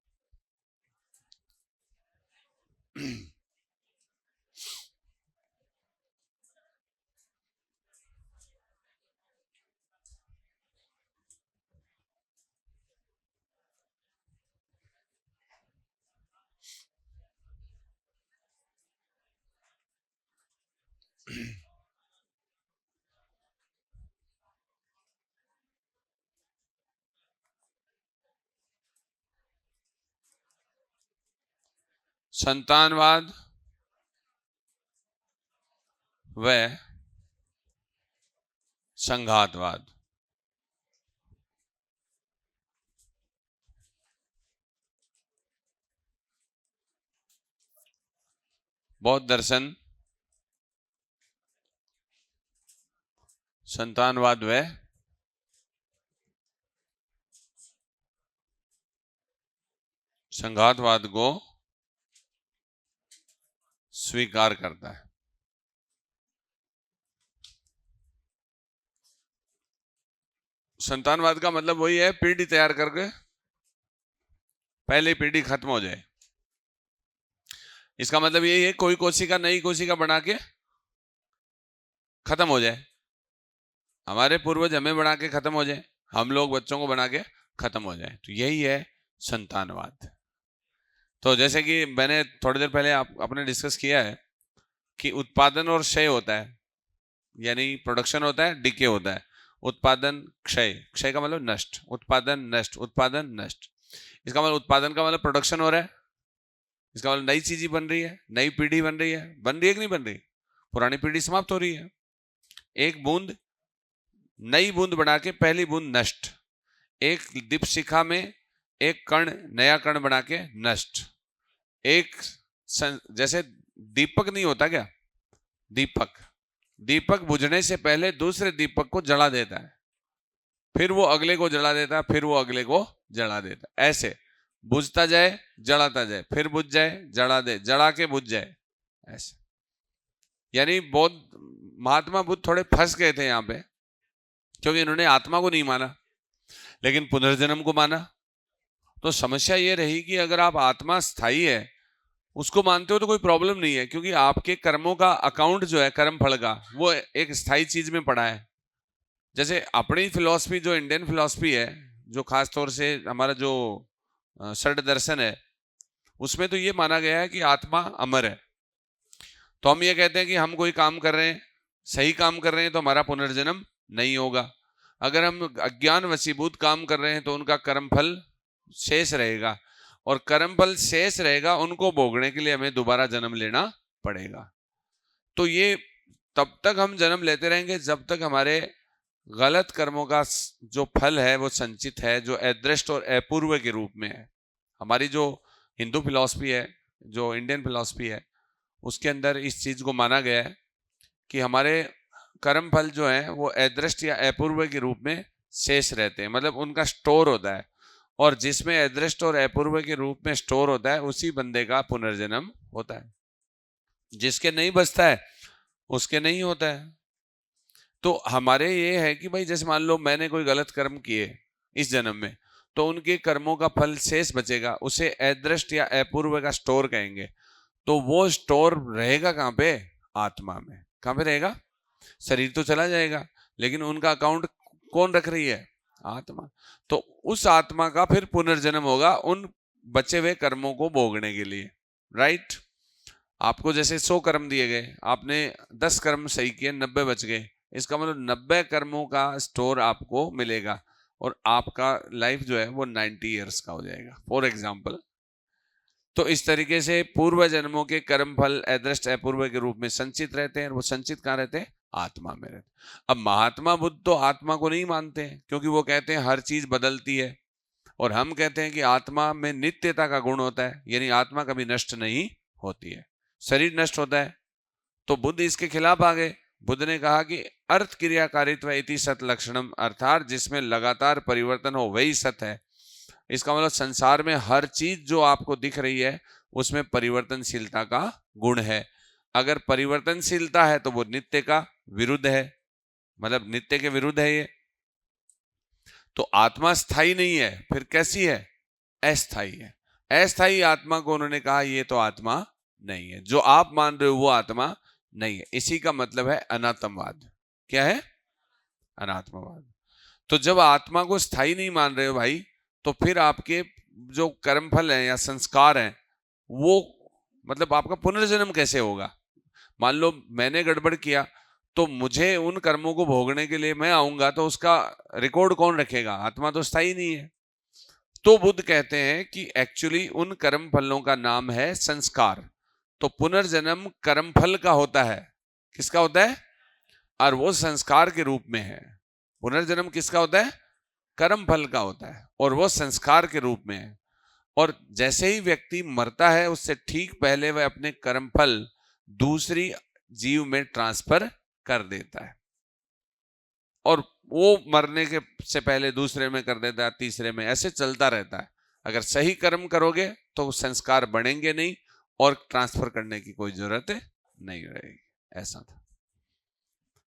संतानवाद व संघातवाद। बौद्ध दर्शन, संतानवाद व संघातवाद को स्वीकार करता है। संतानवाद का मतलब वही है, पीढ़ी तैयार करके पहली पीढ़ी खत्म हो जाए। इसका मतलब यही है, कोई कोशिका नई कोशिका बना के खत्म हो जाए। हमारे पूर्वज हमें बना के खत्म हो जाए, हम लोग बच्चों को बना के खत्म हो जाए, तो यही है संतानवाद। तो जैसे कि मैंने थोड़ी देर पहले आपने डिस्कस किया है कि उत्पादन और क्षय होता है, यानी प्रोडक्शन होता है, डिके होता है। उत्पादन, क्षय, क्षय का मतलब नष्ट, उत्पादन नष्ट, उत्पादन नष्ट। इसका मतलब उत्पादन का मतलब प्रोडक्शन हो रहा है, इसका मतलब नई चीजें बन रही है, नई पीढ़ी बन रही है। बन रही है कि नहीं बन रही? पुरानी पीढ़ी समाप्त हो रही है। एक बूंद नई बूंद बना के पहली बूंद नष्ट, एक दीपशिखा में एक कण नया कण बना के नष्ट। एक जैसे दीपक नहीं होता क्या, दीपक बुझने से पहले दूसरे दीपक को जला देता है, फिर वो अगले को जला देता है, फिर वो अगले को जला देता है। ऐसे बुझता जाए, जलाता जाए, फिर बुझ जाए, जला दे, जला के बुझ जाए, ऐसे। यानी बहुत महात्मा बुद्ध थोड़े फंस गए थे यहाँ पे, क्योंकि इन्होंने आत्मा को नहीं माना लेकिन पुनर्जन्म को माना। तो समस्या ये रही कि अगर आप आत्मा स्थायी है उसको मानते हो तो कोई प्रॉब्लम नहीं है, क्योंकि आपके कर्मों का अकाउंट जो है कर्म फल का, वो एक स्थायी चीज में पड़ा है। जैसे अपनी फिलॉसफी जो इंडियन फिलॉसफी है, जो खास तौर से हमारा जो षड दर्शन है, उसमें तो ये माना गया है कि आत्मा अमर है। तो हम ये कहते हैं कि हम कोई काम कर रहे हैं, सही काम कर रहे हैं, तो हमारा पुनर्जन्म नहीं होगा। अगर हम अज्ञान वशीभूत काम कर रहे हैं तो उनका कर्म फल शेष रहेगा, और कर्म फल शेष रहेगा, उनको भोगने के लिए हमें दोबारा जन्म लेना पड़ेगा। तो ये तब तक हम जन्म लेते रहेंगे जब तक हमारे गलत कर्मों का जो फल है वो संचित है, जो अदृष्ट और अपूर्व के रूप में है। हमारी जो हिंदू फिलॉसफी है, जो इंडियन फिलॉसफी है, उसके अंदर इस चीज को माना गया है कि हमारे कर्म फल जो है वो अदृष्ट या अपूर्व के रूप में शेष रहते हैं, मतलब उनका स्टोर होता है। और जिसमें अदृष्ट और अपूर्व के रूप में स्टोर होता है उसी बंदे का पुनर्जन्म होता है। जिसके नहीं बचता है उसके नहीं होता है। तो हमारे ये है कि भाई जैसे मान लो मैंने कोई गलत कर्म किए इस जन्म में, तो उनके कर्मों का फल शेष बचेगा, उसे अदृष्ट या अपूर्व का स्टोर कहेंगे। तो वो स्टोर रहेगा कहाँ पे? आत्मा में। कहाँ पे रहेगा? शरीर तो चला जाएगा लेकिन उनका अकाउंट कौन रख रही है? आत्मा। तो उस आत्मा का फिर पुनर्जन्म होगा उन बचे हुए कर्मों को भोगने के लिए। राइट? आपको जैसे 100 कर्म दिए गए, आपने 10 कर्म सही किए, 90 बच गए, इसका मतलब 90 कर्मों का स्टोर आपको मिलेगा और आपका लाइफ जो है वो 90 ईयर्स का हो जाएगा, फॉर एग्जाम्पल। तो इस तरीके से पूर्व जन्मों के कर्म फल अदृष्ट अपूर्व के रूप में संचित रहते हैं, और वो संचित कहाँ रहते हैं? आत्मा में रहते हैं। अब महात्मा बुद्ध तो आत्मा को नहीं मानते हैं, क्योंकि वो कहते हैं हर चीज बदलती है, और हम कहते हैं कि आत्मा में नित्यता का गुण होता है, यानी आत्मा कभी नष्ट नहीं होती है, शरीर नष्ट होता है। तो बुद्ध इसके खिलाफ आ गए। बुद्ध ने कहा कि अर्थ क्रियाकारित्व इति सत लक्षणम, अर्थात जिसमें लगातार परिवर्तन हो वही सत है। इसका मतलब संसार में हर चीज जो आपको दिख रही है उसमें परिवर्तनशीलता का गुण है। अगर परिवर्तनशीलता है तो वो नित्य का विरुद्ध है, मतलब नित्य के विरुद्ध है ये। तो आत्मा स्थायी नहीं है, फिर कैसी है? अस्थायी है। अस्थायी आत्मा को उन्होंने कहा ये तो आत्मा नहीं है, जो आप मान रहे हो वो आत्मा नहीं है। इसी का मतलब है अनात्मवाद। क्या है? अनात्मवाद। तो जब आत्मा को स्थायी नहीं मान रहे हो भाई, तो फिर आपके जो कर्मफल हैं या संस्कार हैं वो, मतलब आपका पुनर्जन्म कैसे होगा? मान लो मैंने गड़बड़ किया तो मुझे उन कर्मों को भोगने के लिए मैं आऊंगा, तो उसका रिकॉर्ड कौन रखेगा? आत्मा तो स्थायी नहीं है। तो बुद्ध कहते हैं कि एक्चुअली उन कर्म फलों का नाम है संस्कार। तो पुनर्जन्म कर्म फल का होता है। किसका होता है? और वो संस्कार के रूप में है। पुनर्जन्म किसका होता है? कर्म फल का होता है, और वो संस्कार के रूप में है। और जैसे ही व्यक्ति मरता है उससे ठीक पहले वह अपने कर्म फल दूसरी जीव में ट्रांसफर कर देता है, और वो मरने के से पहले दूसरे में कर देता है, तीसरे में, ऐसे चलता रहता है। अगर सही कर्म करोगे तो संस्कार बढ़ेंगे नहीं और ट्रांसफर करने की कोई जरूरत नहीं रहेगी। ऐसा था।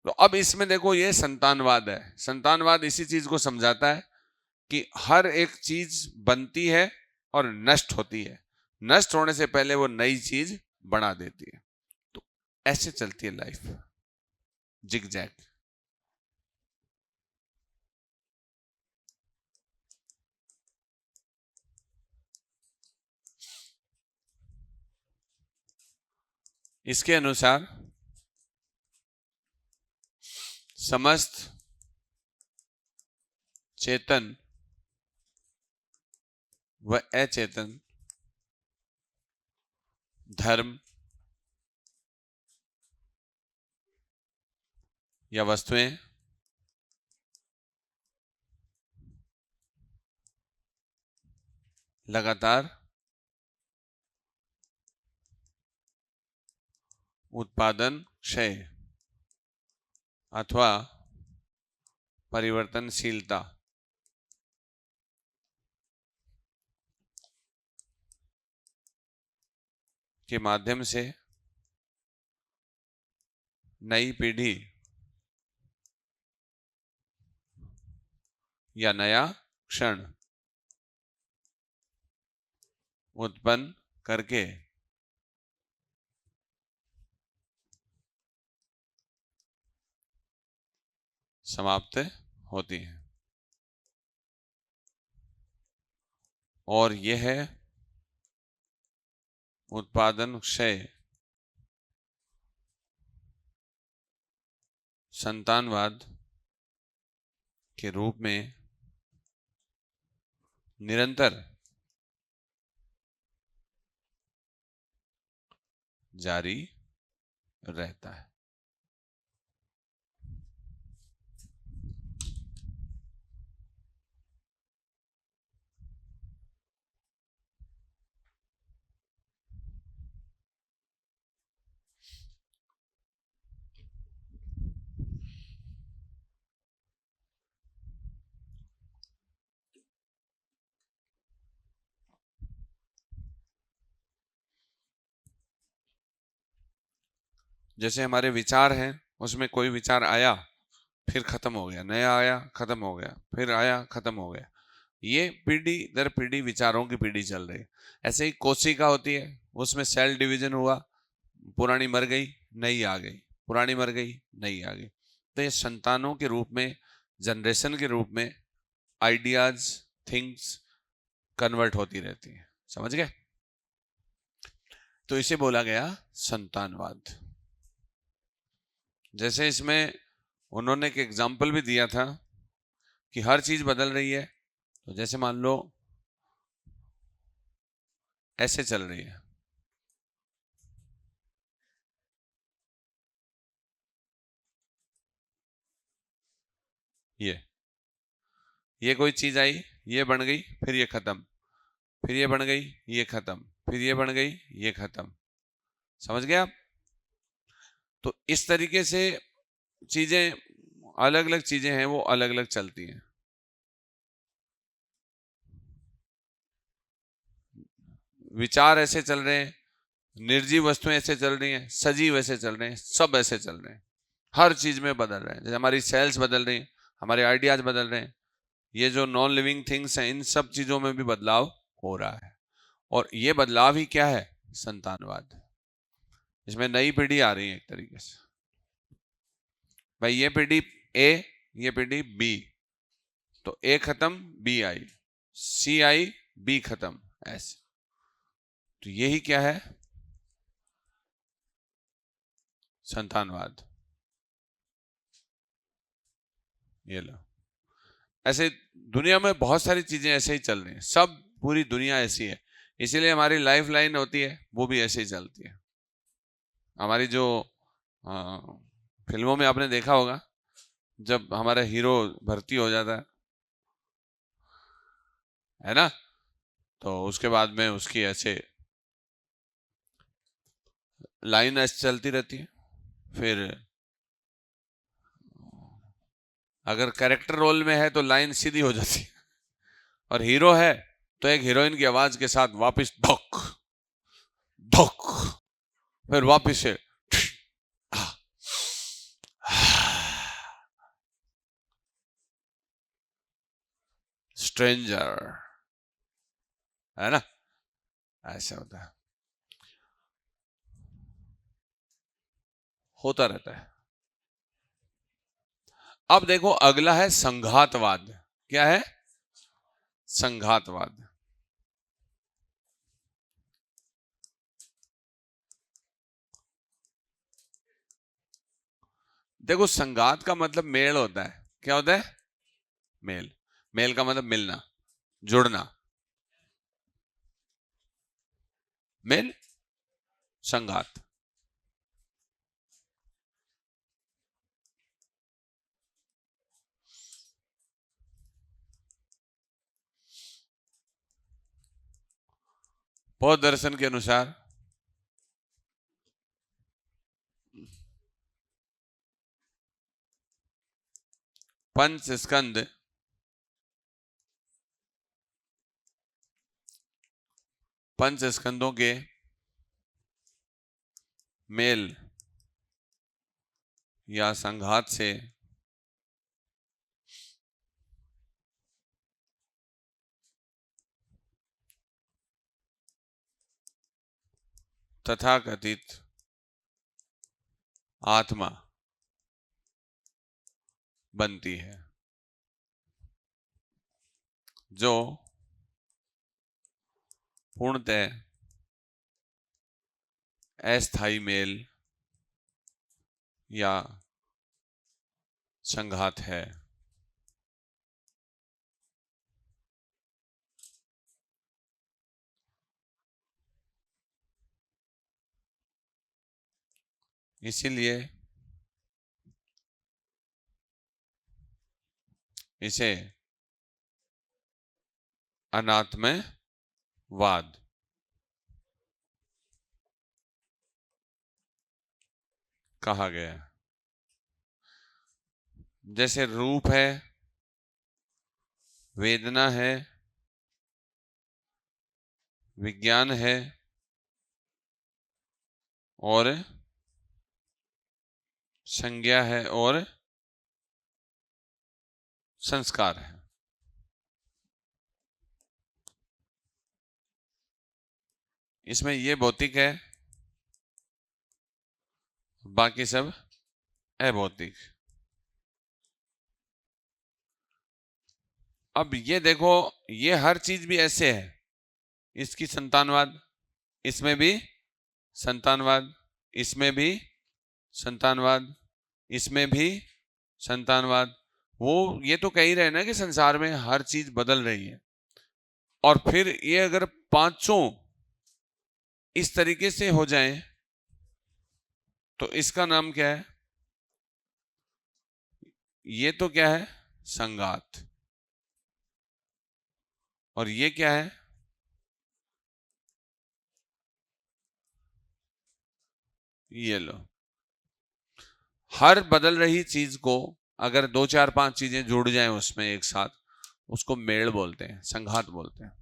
तो अब इसमें देखो, ये संतानवाद है। संतानवाद इसी चीज को समझाता है कि हर एक चीज बनती है और नष्ट होती है, नष्ट होने से पहले वो नई चीज बना देती है। तो ऐसे चलती है लाइफ, जिग जैग। इसके अनुसार समस्त चेतन व अचेतन धर्म या वस्तुएं लगातार उत्पादन क्षय अथवा परिवर्तनशीलता के माध्यम से नई पीढ़ी या नया क्षण उत्पन्न करके समाप्त होती है। और यह उत्पादन क्षय संतानवाद के रूप में निरंतर जारी रहता है। जैसे हमारे विचार हैं, उसमें कोई विचार आया फिर खत्म हो गया, नया आया खत्म हो गया, फिर आया खत्म हो गया। ये पीढ़ी दर पीढ़ी विचारों की पीढ़ी चल रही है। ऐसे ही कोशिका होती है, उसमें सेल डिवीजन हुआ, पुरानी मर गई नई आ गई, पुरानी मर गई नई आ गई। तो ये संतानों के रूप में, जनरेशन के रूप में आइडियाज, थिंग्स कन्वर्ट होती रहती है। समझ गए? तो इसे बोला गया संतानवाद। जैसे इसमें उन्होंने एक एग्जाम्पल भी दिया था कि हर चीज बदल रही है। तो जैसे मान लो ऐसे चल रही है, ये कोई चीज आई, ये बन गई, फिर ये खत्म, फिर ये बन गई, ये खत्म, फिर ये बन गई, ये खत्म। समझ गए आप? तो इस तरीके से चीजें, अलग अलग चीजें हैं, वो अलग अलग चलती हैं। विचार ऐसे चल रहे हैं, निर्जीव वस्तुएं ऐसे चल रही हैं, सजीव ऐसे चल रहे हैं, सब ऐसे चल रहे हैं। हर चीज में बदल रहे हैं। जैसे हमारी सेल्स बदल रही हैं, हमारे आइडियाज बदल रहे हैं, ये जो नॉन लिविंग थिंग्स हैं, इन सब चीजों में भी बदलाव हो रहा है। और ये बदलाव ही क्या है? संतानवाद। इसमें नई पीढ़ी आ रही है एक तरीके से। भाई ये पीढ़ी ए, ये पीढ़ी बी, तो ए खत्म, B I, C I, B खत्म, ऐसे। तो यही क्या है? संतानवाद। ये लो, ऐसे दुनिया में बहुत सारी चीजें ऐसे ही चल रही हैं, सब पूरी दुनिया ऐसी है, इसीलिए हमारी लाइफ लाइन होती है वो भी ऐसे ही चलती है। हमारी जो फिल्मों में आपने देखा होगा, जब हमारा हीरो भर्ती हो जाता है ना, तो उसके बाद में उसकी ऐसे लाइन ऐसे चलती रहती है। फिर अगर कैरेक्टर रोल में है तो लाइन सीधी हो जाती है, और हीरो है तो एक हीरोइन की आवाज के साथ वापस धक धक, फिर वापस से स्ट्रेंजर, है ना, ऐसा होता रहता है। अब देखो अगला है संघातवाद। क्या है? संघातवाद। देखो संघात का मतलब मेल होता है। क्या होता है? मेल। मेल का मतलब मिलना, जुड़ना, मेल संघात। बौद्ध दर्शन के अनुसार पंच स्कंद पंच स्कंदों के मेल या संघात से तथाकथित आत्मा बनती है, जो पूर्णतः अस्थाई मेल या संघात है। इसीलिए इसे अनात्मवाद कहा गया है। जैसे रूप है, वेदना है, विज्ञान है और संज्ञा है और संस्कार है। इसमें ये भौतिक है, बाकी सब अभौतिक। अब ये देखो, ये हर चीज भी ऐसे है, इसकी संतानवाद, इसमें भी संतानवाद, इसमें भी संतानवाद, इसमें भी संतानवाद। वो ये तो कह ही रहे ना कि संसार में हर चीज बदल रही है, और फिर ये अगर पांचों इस तरीके से हो जाएं तो इसका नाम क्या है? ये तो क्या है? संघात। और ये क्या है? ये लो, हर बदल रही चीज को अगर दो चार पांच चीजें जुड़ जाएं उसमें एक साथ, उसको मेल बोलते हैं, संघात बोलते हैं।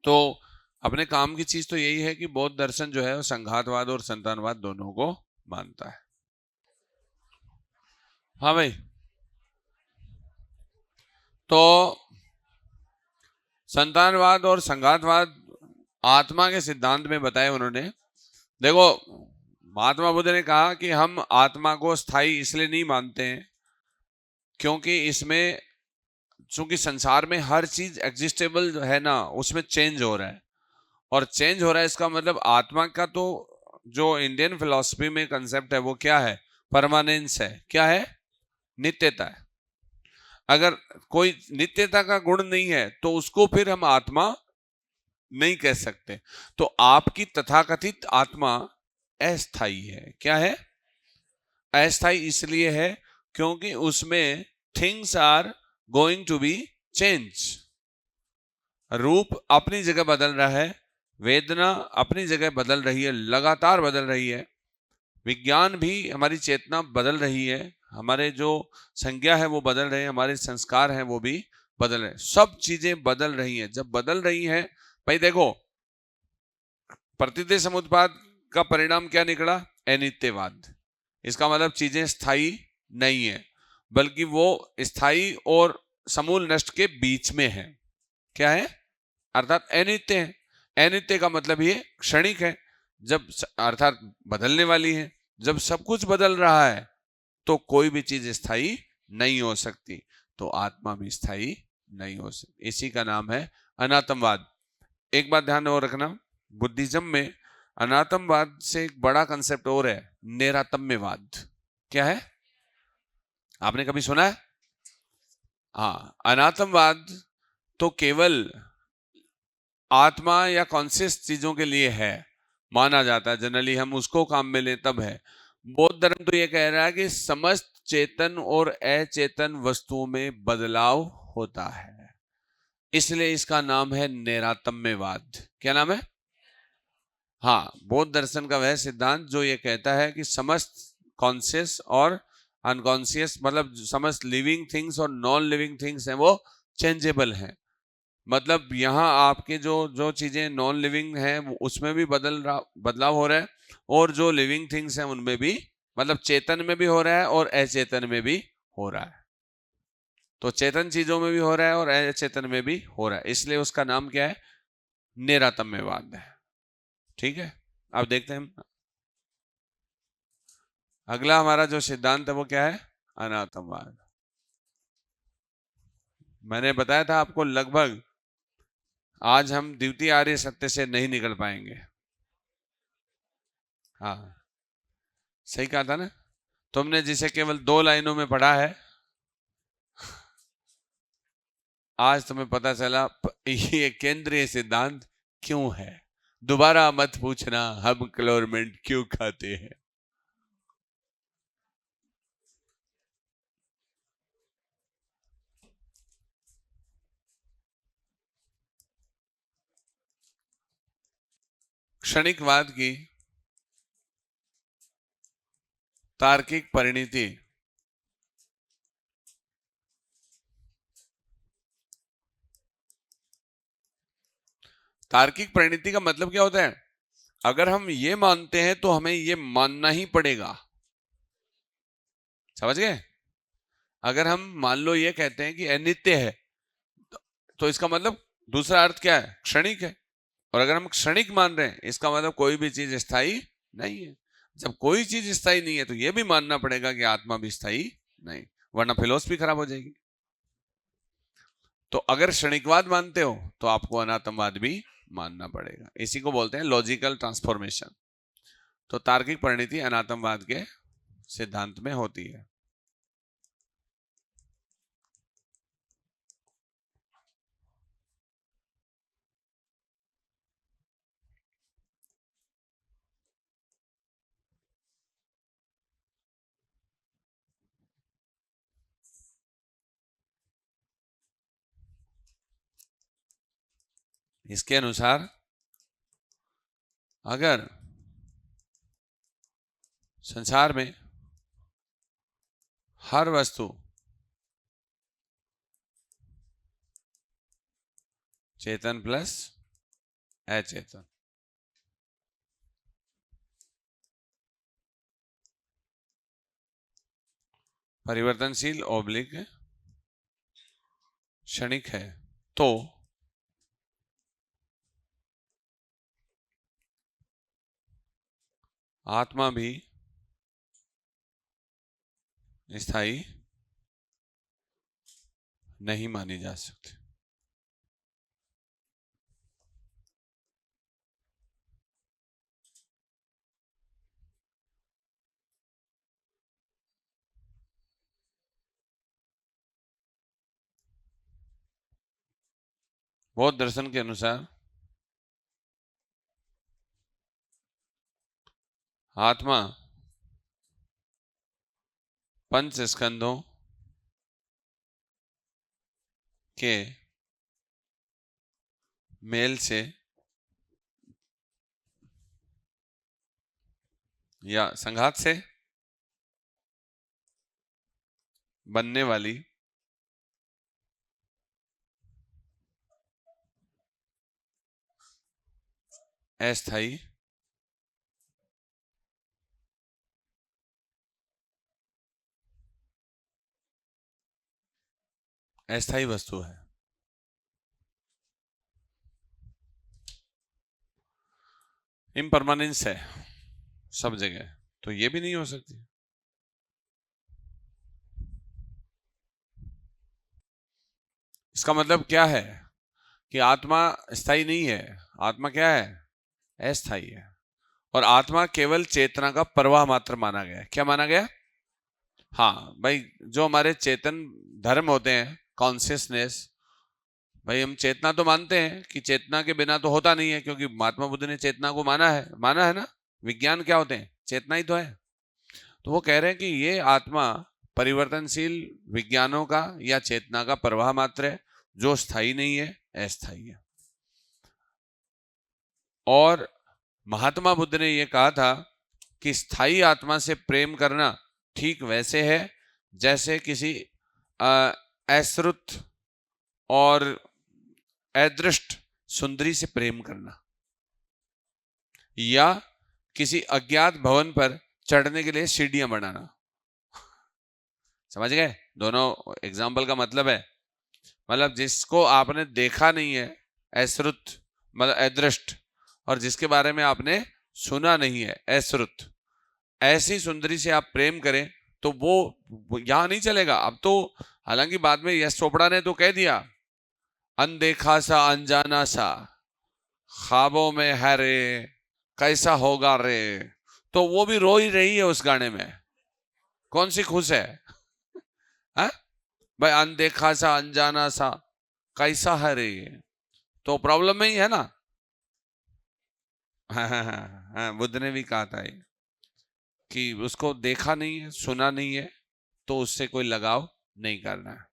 तो अपने काम की चीज तो यही है कि बौद्ध दर्शन जो है वो संघातवाद और संतानवाद दोनों को मानता है। हाँ भाई, तो संतानवाद और संघातवाद आत्मा के सिद्धांत में बताए उन्होंने। देखो, महात्मा बुद्ध ने कहा कि हम आत्मा को स्थायी इसलिए नहीं मानते हैं क्योंकि इसमें, चूंकि संसार में हर चीज एग्जिस्टेबल है ना, उसमें चेंज हो रहा है, और चेंज हो रहा है इसका मतलब आत्मा का तो जो इंडियन फिलॉसफी में कंसेप्ट है वो क्या है? परमानेंस है। क्या है? नित्यता है। अगर कोई नित्यता का गुण नहीं है तो उसको फिर हम आत्मा नहीं कह सकते। तो आपकी तथाकथित आत्मा अस्थाई है। क्या है? अस्थाई इसलिए है क्योंकि उसमें things are going to be change. रूप अपनी जगह बदल रहा है, वेदना अपनी जगह बदल रही है, लगातार बदल रही है, विज्ञान भी, हमारी चेतना बदल रही है, हमारे जो संज्ञा है वो बदल रहे हैं, हमारे संस्कार हैं वो भी बदल रहे हैं, सब चीजें बदल रही हैं। जब बदल रही हैं, भाई देखो, प्रतिदेय समुत्पाद का परिणाम क्या निकला? अनित्यवाद। इसका मतलब चीजें स्थायी नहीं है, बल्कि वो स्थायी और समूल नष्ट के बीच में है। क्या है? अर्थात अनित्य है। अनित्य का मतलब ये क्षणिक है, जब अर्थात बदलने वाली है। जब सब कुछ बदल रहा है तो कोई भी चीज स्थायी नहीं हो सकती, तो आत्मा भी स्थायी नहीं हो सकती। इसी का नाम है अनात्मवाद। एक बात ध्यान और रखना, बुद्धिज्म में अनात्मवाद से एक बड़ा कंसेप्ट और है, नेरातम्यवाद। क्या है? आपने कभी सुना है? हाँ, अनात्मवाद तो केवल आत्मा या कॉन्शियस चीजों के लिए है, माना जाता है। जनरली हम उसको काम में लें तब है। बौद्ध धर्म तो ये कह रहा है कि समस्त चेतन और अचेतन वस्तुओं में बदलाव होता है, इसलिए इसका नाम है नैरातम्यवाद। क्या नाम है? हाँ, बौद्ध दर्शन का वह सिद्धांत जो ये कहता है कि समस्त कॉन्शियस और अनकॉन्शियस, मतलब समस्त लिविंग थिंग्स और नॉन लिविंग थिंग्स हैं वो चेंजेबल हैं। मतलब यहाँ आपके जो जो चीजें नॉन लिविंग हैं उसमें भी बदलाव हो रहा है, और जो लिविंग थिंग्स हैं उनमें भी, मतलब चेतन में भी हो रहा है और अचेतन में भी हो रहा है। तो चेतन चीजों में भी हो रहा है और अचेतन में भी हो रहा है, इसलिए उसका नाम क्या है? निरातम्यवाद है। ठीक है, अब देखते हैं अगला हमारा जो सिद्धांत है वो क्या है? अनात्मवाद। मैंने बताया था आपको, लगभग आज हम द्वितीय आर्य सत्य से नहीं निकल पाएंगे। हाँ, सही कहा था ना? तुमने जिसे केवल 2 लाइनों में पढ़ा है, आज तुम्हें पता चला ये केंद्रीय सिद्धांत क्यों है। दोबारा मत पूछना हम क्लोरमेंट क्यों खाते हैं। क्षणिकवाद की तार्किक परिणति। तार्किक परिणति का मतलब क्या होता है? अगर हम ये मानते हैं तो हमें ये मानना ही पड़ेगा। समझ गए? अगर हम मान लो ये कहते हैं कि अनित्य है, तो इसका मतलब दूसरा अर्थ क्या है? क्षणिक है। और अगर हम क्षणिक मान रहे हैं, इसका मतलब कोई भी चीज स्थायी नहीं है। जब कोई चीज स्थायी नहीं है तो यह भी मानना पड़ेगा कि आत्मा भी स्थायी नहीं, वरना फिलोसफी खराब हो जाएगी। तो अगर क्षणिकवाद मानते हो तो आपको अनात्मवाद भी मानना पड़ेगा। इसी को बोलते हैं लॉजिकल ट्रांसफॉर्मेशन। तो तार्किक परिणति अनात्मवाद के सिद्धांत में होती है। इसके अनुसार अगर संसार में हर वस्तु चेतन प्लस अचेतन, परिवर्तनशील ओब्लिक क्षणिक है, तो आत्मा भी स्थायी नहीं मानी जा सकती। बौद्ध दर्शन के अनुसार आत्मा पंच स्कंदों के मेल से या संघात से बनने वाली अस्थाई अस्थाई वस्तु है। इम्परमानेंस है सब जगह, तो ये भी नहीं हो सकती। इसका मतलब क्या है कि आत्मा स्थायी नहीं है, आत्मा क्या है, अस्थायी है। और आत्मा केवल चेतना का प्रवाह मात्र माना गया है। क्या माना गया? हाँ भाई, जो हमारे चेतन धर्म होते हैं, कॉन्शियसनेस, भाई हम चेतना तो मानते हैं कि चेतना के बिना तो होता नहीं है, क्योंकि महात्मा बुद्ध ने चेतना को माना है ना। विज्ञान क्या होते हैं? चेतना ही तो है। तो वो कह रहे हैं कि ये आत्मा परिवर्तनशील विज्ञानों का या चेतना का प्रवाह मात्र है, जो स्थायी नहीं है, अस्थायी है। और महात्मा बुद्ध ने यह कहा था कि स्थायी आत्मा से प्रेम करना ठीक वैसे है जैसे किसी अश्रुत और अदृष्ट सुंदरी से प्रेम करना, या किसी अज्ञात भवन पर चढ़ने के लिए सीढ़ियां बनाना। समझ गए? दोनों एग्जाम्पल का मतलब है, मतलब जिसको आपने देखा नहीं है, अश्रुत मतलब अदृष्ट, और जिसके बारे में आपने सुना नहीं है, अश्रुत, ऐसी सुंदरी से आप प्रेम करें तो वो यहां नहीं चलेगा। अब तो हालांकि बाद में यश चोपड़ा ने तो कह दिया, अनदेखा सा अनजाना सा ख्वाबों में है रे, कैसा होगा रे, तो वो भी रो ही रही है उस गाने में। कौन सी खुश है? हा? भाई अनदेखा सा अनजाना सा कैसा है रे, तो प्रॉब्लम में ही है ना। हाँ हाँ हाँ हाँ, बुद्ध ने भी कहा था ये, कि उसको देखा नहीं है, सुना नहीं है, तो उससे कोई लगाव नहीं करना है।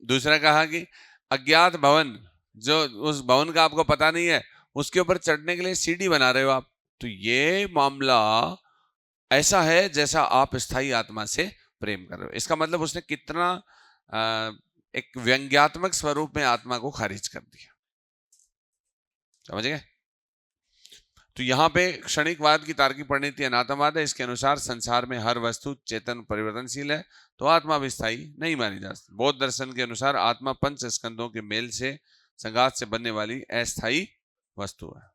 दूसरा कहा कि अज्ञात भवन, जो उस भवन का आपको पता नहीं है, उसके ऊपर चढ़ने के लिए सीढ़ी बना रहे हो आप, तो ये मामला ऐसा है जैसा आप स्थायी आत्मा से प्रेम कर रहे हो। इसका मतलब उसने कितना एक व्यंग्यात्मक स्वरूप में आत्मा को खारिज कर दिया। समझ गए? तो यहाँ पे क्षणिकवाद की तार्किक परिणति अनात्मवाद है। इसके अनुसार संसार में हर वस्तु चेतन परिवर्तनशील है, तो आत्मा भी स्थायी नहीं मानी जा सकती। बौद्ध दर्शन के अनुसार आत्मा पंच स्कंदों के मेल से संघात से बनने वाली अस्थायी वस्तु है।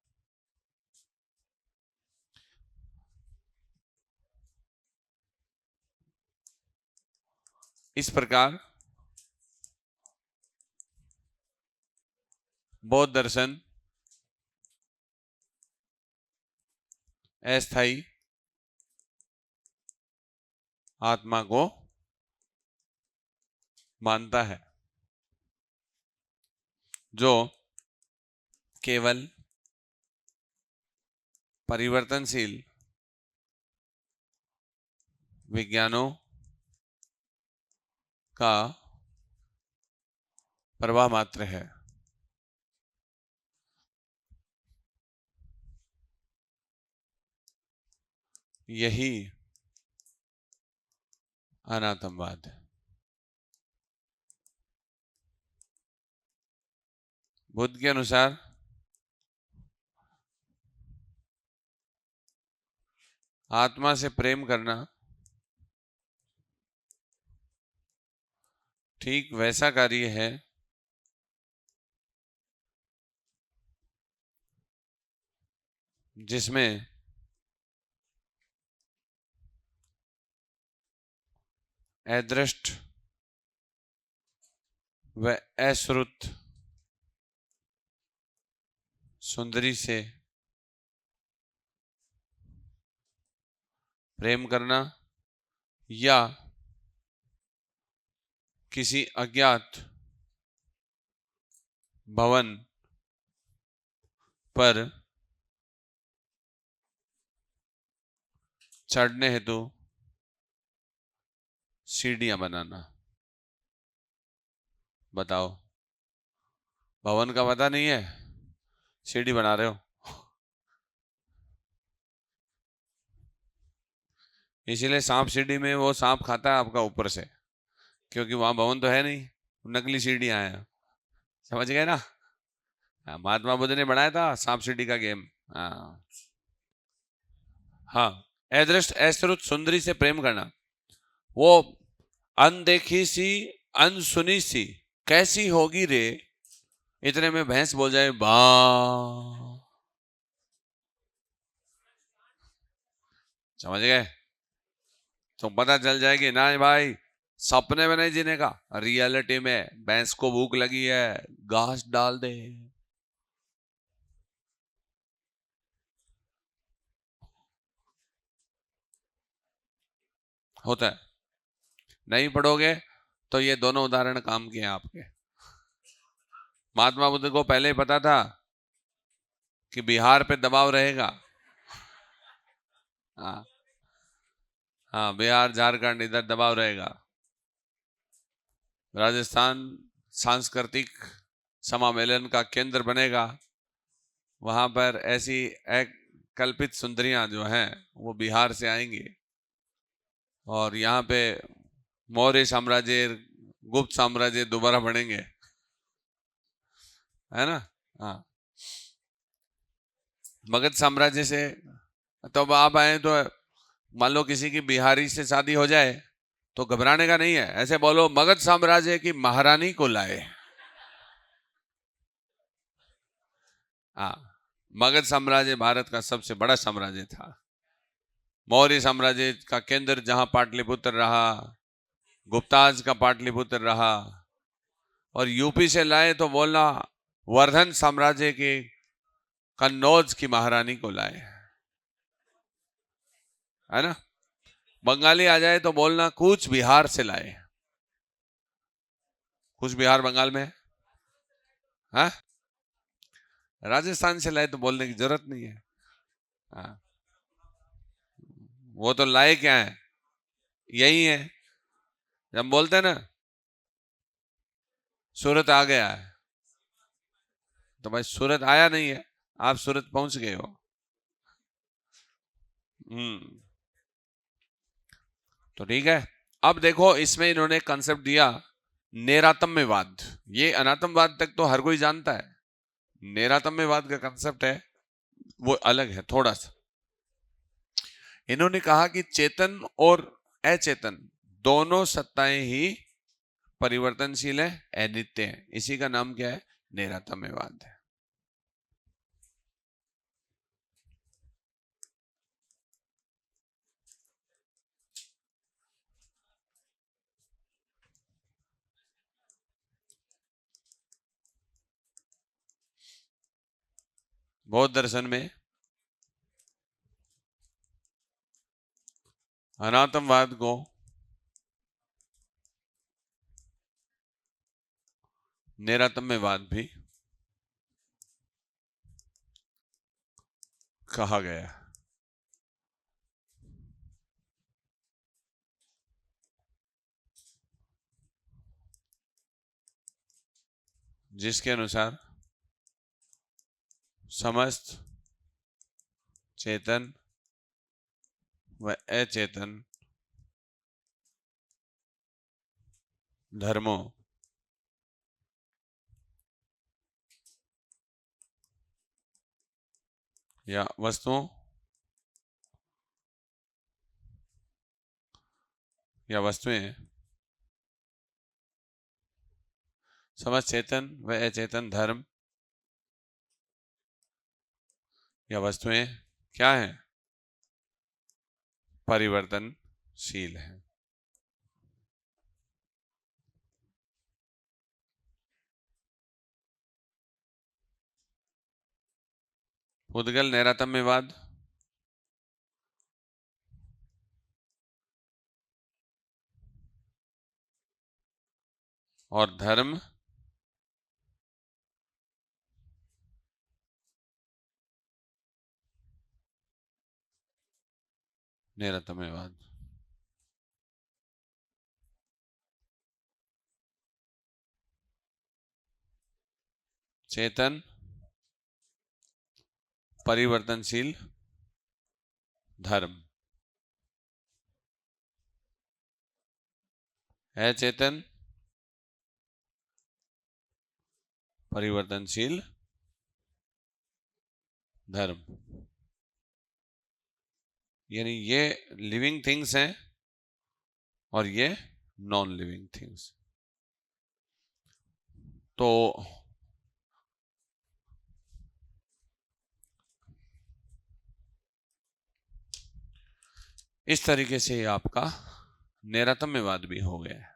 इस प्रकार बौद्ध दर्शन अस्थायी आत्मा को मानता है, जो केवल परिवर्तनशील विज्ञानों का प्रवाह मात्र है। यही अनात्मवाद है। बुद्ध के अनुसार आत्मा से प्रेम करना ठीक वैसा कार्य है जिसमें अदृष्ट व अश्रुत सुंदरी से प्रेम करना, या किसी अज्ञात भवन पर चढ़ने हेतु सीढ़ियां बनाना। बताओ, भवन का पता नहीं है, सीढ़ी बना रहे हो। इसीलिए सांप सीढ़ी में वो सांप खाता है आपका ऊपर से, क्योंकि वहां भवन तो है नहीं, नकली सीढ़ियां हैं। समझ गए ना? हाँ, महात्मा बुद्ध ने बनाया था सांप सीढ़ी का गेम। हाँ हाँ। अदृष्ट अश्रुत सुंदरी से प्रेम करना, वो अनदेखी सी अनसुनी सी कैसी होगी रे, इतने में भैंस बोल जाए बा। समझ गए? तो पता चल जाएगी ना भाई, सपने में नहीं जीने का, रियलिटी में भैंस को भूख लगी है, घास डाल दे। होता है। नहीं पढ़ोगे तो ये दोनों उदाहरण काम किए आपके। महात्मा बुद्ध को पहले ही पता था कि बिहार पे दबाव रहेगा। हाँ हाँ, बिहार झारखंड इधर दबाव रहेगा। राजस्थान सांस्कृतिक समामेलन का केंद्र बनेगा, वहां पर ऐसी एक कल्पित सुंदरियां जो हैं वो बिहार से आएंगी, और यहाँ पे मौर्य साम्राज्य, गुप्त साम्राज्य दोबारा बनेंगे, है ना? हाँ। मगध साम्राज्य से तो अब आप आए तो मान लो किसी की बिहारी से शादी हो जाए तो घबराने का नहीं है, ऐसे बोलो मगध साम्राज्य की महारानी को लाए। हाँ, मगध साम्राज्य भारत का सबसे बड़ा साम्राज्य था। मौर्य साम्राज्य का केंद्र जहां पाटलिपुत्र रहा, गुप्ताज का पाटलिपुत्र रहा, और यूपी से लाए तो बोलना वर्धन साम्राज्य के कन्नौज की महारानी को लाए, है ना? बंगाली आ जाए तो बोलना कूच बिहार से लाए। कूच बिहार बंगाल में है? हाँ? राजस्थान से लाए तो बोलने की जरूरत नहीं है। हाँ, वो तो लाए क्या है, यही है। जब हम बोलते हैं ना सूरत आ गया है, तो भाई सूरत आया नहीं है, आप सूरत पहुंच गए हो। हम्म। तो ठीक है। अब देखो इसमें इन्होंने कंसेप्ट दिया नेरातम्यवाद। ये अनातमवाद तक तो हर कोई जानता है, नेरातम्यवाद का कंसेप्ट है वो अलग है थोड़ा सा। इन्होंने कहा कि चेतन और अचेतन दोनों सत्ताएं ही परिवर्तनशील है, अनित्य है। इसी का नाम क्या है? नेरातम्यवाद है। बौद्ध दर्शन में अनातमवाद को नेरातम्यवाद भी कहा गया। जिसके अनुसार समस्त चेतन व अचेतन धर्मों या वस्तुओं या वस्तुएं, समस्त चेतन व अचेतन धर्म या वस्तुएं क्या है? परिवर्तनशील है। पुद्गल नैरातम्यवाद और धर्म निरतम्यवाद। चेतन परिवर्तनशील धर्म है। चेतन परिवर्तनशील धर्म, यानी ये लिविंग थिंग्स हैं और ये नॉन लिविंग थिंग्स। तो इस तरीके से आपका नैरतम्यवाद भी हो गया है,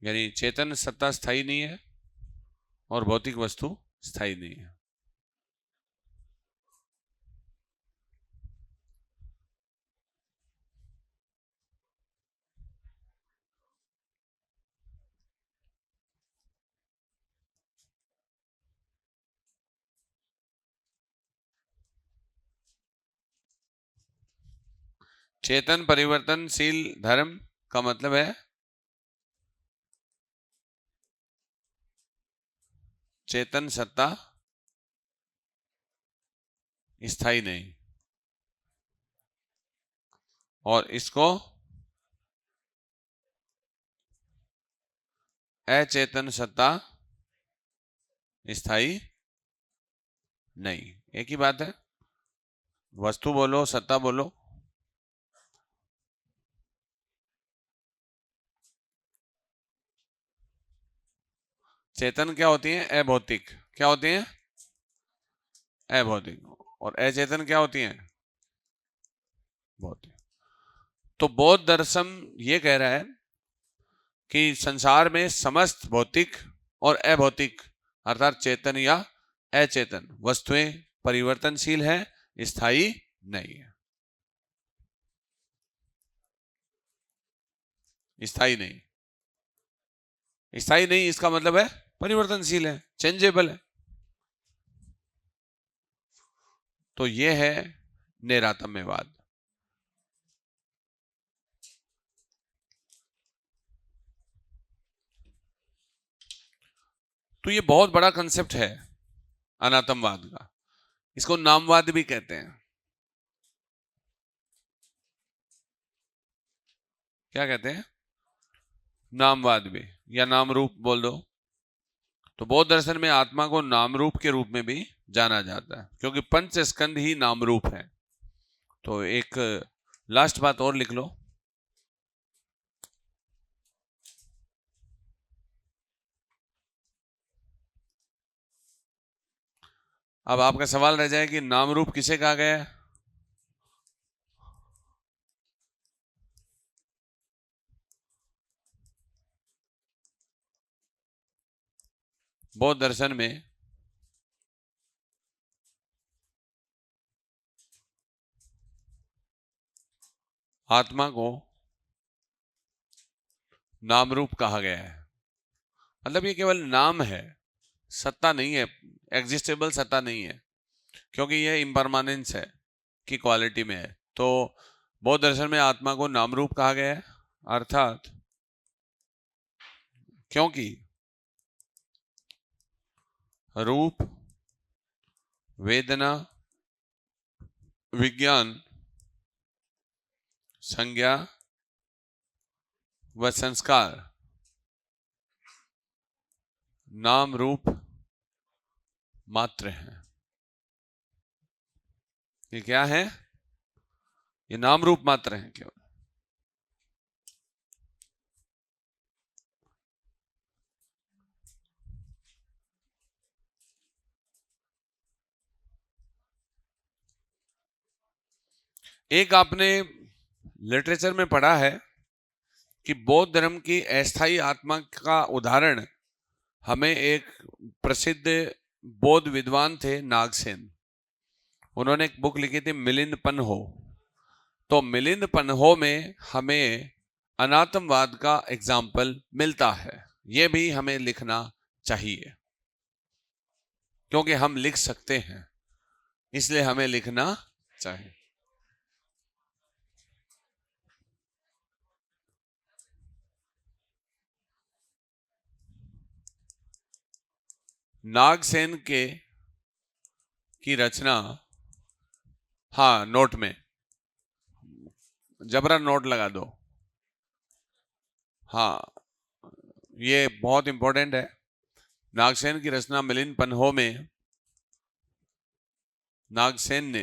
यानी चेतन सत्ता स्थायी नहीं है और भौतिक वस्तु स्थायी नहीं है। चेतन परिवर्तनशील धर्म का मतलब है चेतन सत्ता स्थायी नहीं, और इसको अचेतन सत्ता स्थायी नहीं। एक ही बात है, वस्तु बोलो सत्ता बोलो। चेतन क्या होती है? अभौतिक। क्या होती है? अभौतिक। और अचेतन क्या होती है? भौतिक। तो बौद्ध दर्शन ये कह रहा है कि संसार में समस्त भौतिक और अभौतिक अर्थात चेतन या अचेतन वस्तुएं परिवर्तनशील है, स्थायी नहीं है। स्थायी नहीं, स्थायी नहीं इसका मतलब है परिवर्तनशील है, चेंजेबल है। तो ये है नैरतम्यवाद। तो ये बहुत बड़ा कंसेप्ट है अनात्मवाद का। इसको नामवाद भी कहते हैं। क्या कहते हैं? नामवाद भी, या नाम रूप बोल दो। तो बौद्ध दर्शन में आत्मा को नाम रूप के रूप में भी जाना जाता है, क्योंकि पंच स्कंद ही नाम रूप है। तो एक लास्ट बात और लिख लो। अब आपका सवाल रह जाए कि नाम रूप किसे कहा गया है? बौद्ध दर्शन में आत्मा को नाम रूप कहा गया है। मतलब ये केवल नाम है, सत्ता नहीं है, एग्जिस्टेबल सत्ता नहीं है, क्योंकि ये इम्परमानेंस है की क्वालिटी में है। तो बौद्ध दर्शन में आत्मा को नाम रूप कहा गया है, अर्थात क्योंकि रूप, वेदना, विज्ञान, संज्ञा व संस्कार नाम रूप मात्र हैं। ये क्या है? ये नाम रूप मात्र हैं केवल। एक आपने लिटरेचर में पढ़ा है कि बौद्ध धर्म की अस्थायी आत्मा का उदाहरण हमें एक प्रसिद्ध बौद्ध विद्वान थे नागसेन, उन्होंने एक बुक लिखी थी मिलिंद पन्हो। तो मिलिंद पन्हो में हमें अनात्मवाद का एग्जाम्पल मिलता है। यह भी हमें लिखना चाहिए, क्योंकि हम लिख सकते हैं, इसलिए हमें लिखना चाहिए। नागसेन के की रचना, हाँ नोट में जबरा नोट लगा दो, हाँ ये बहुत इंपॉर्टेंट है। नागसेन की रचना मिलिंद पन्हो में नागसेन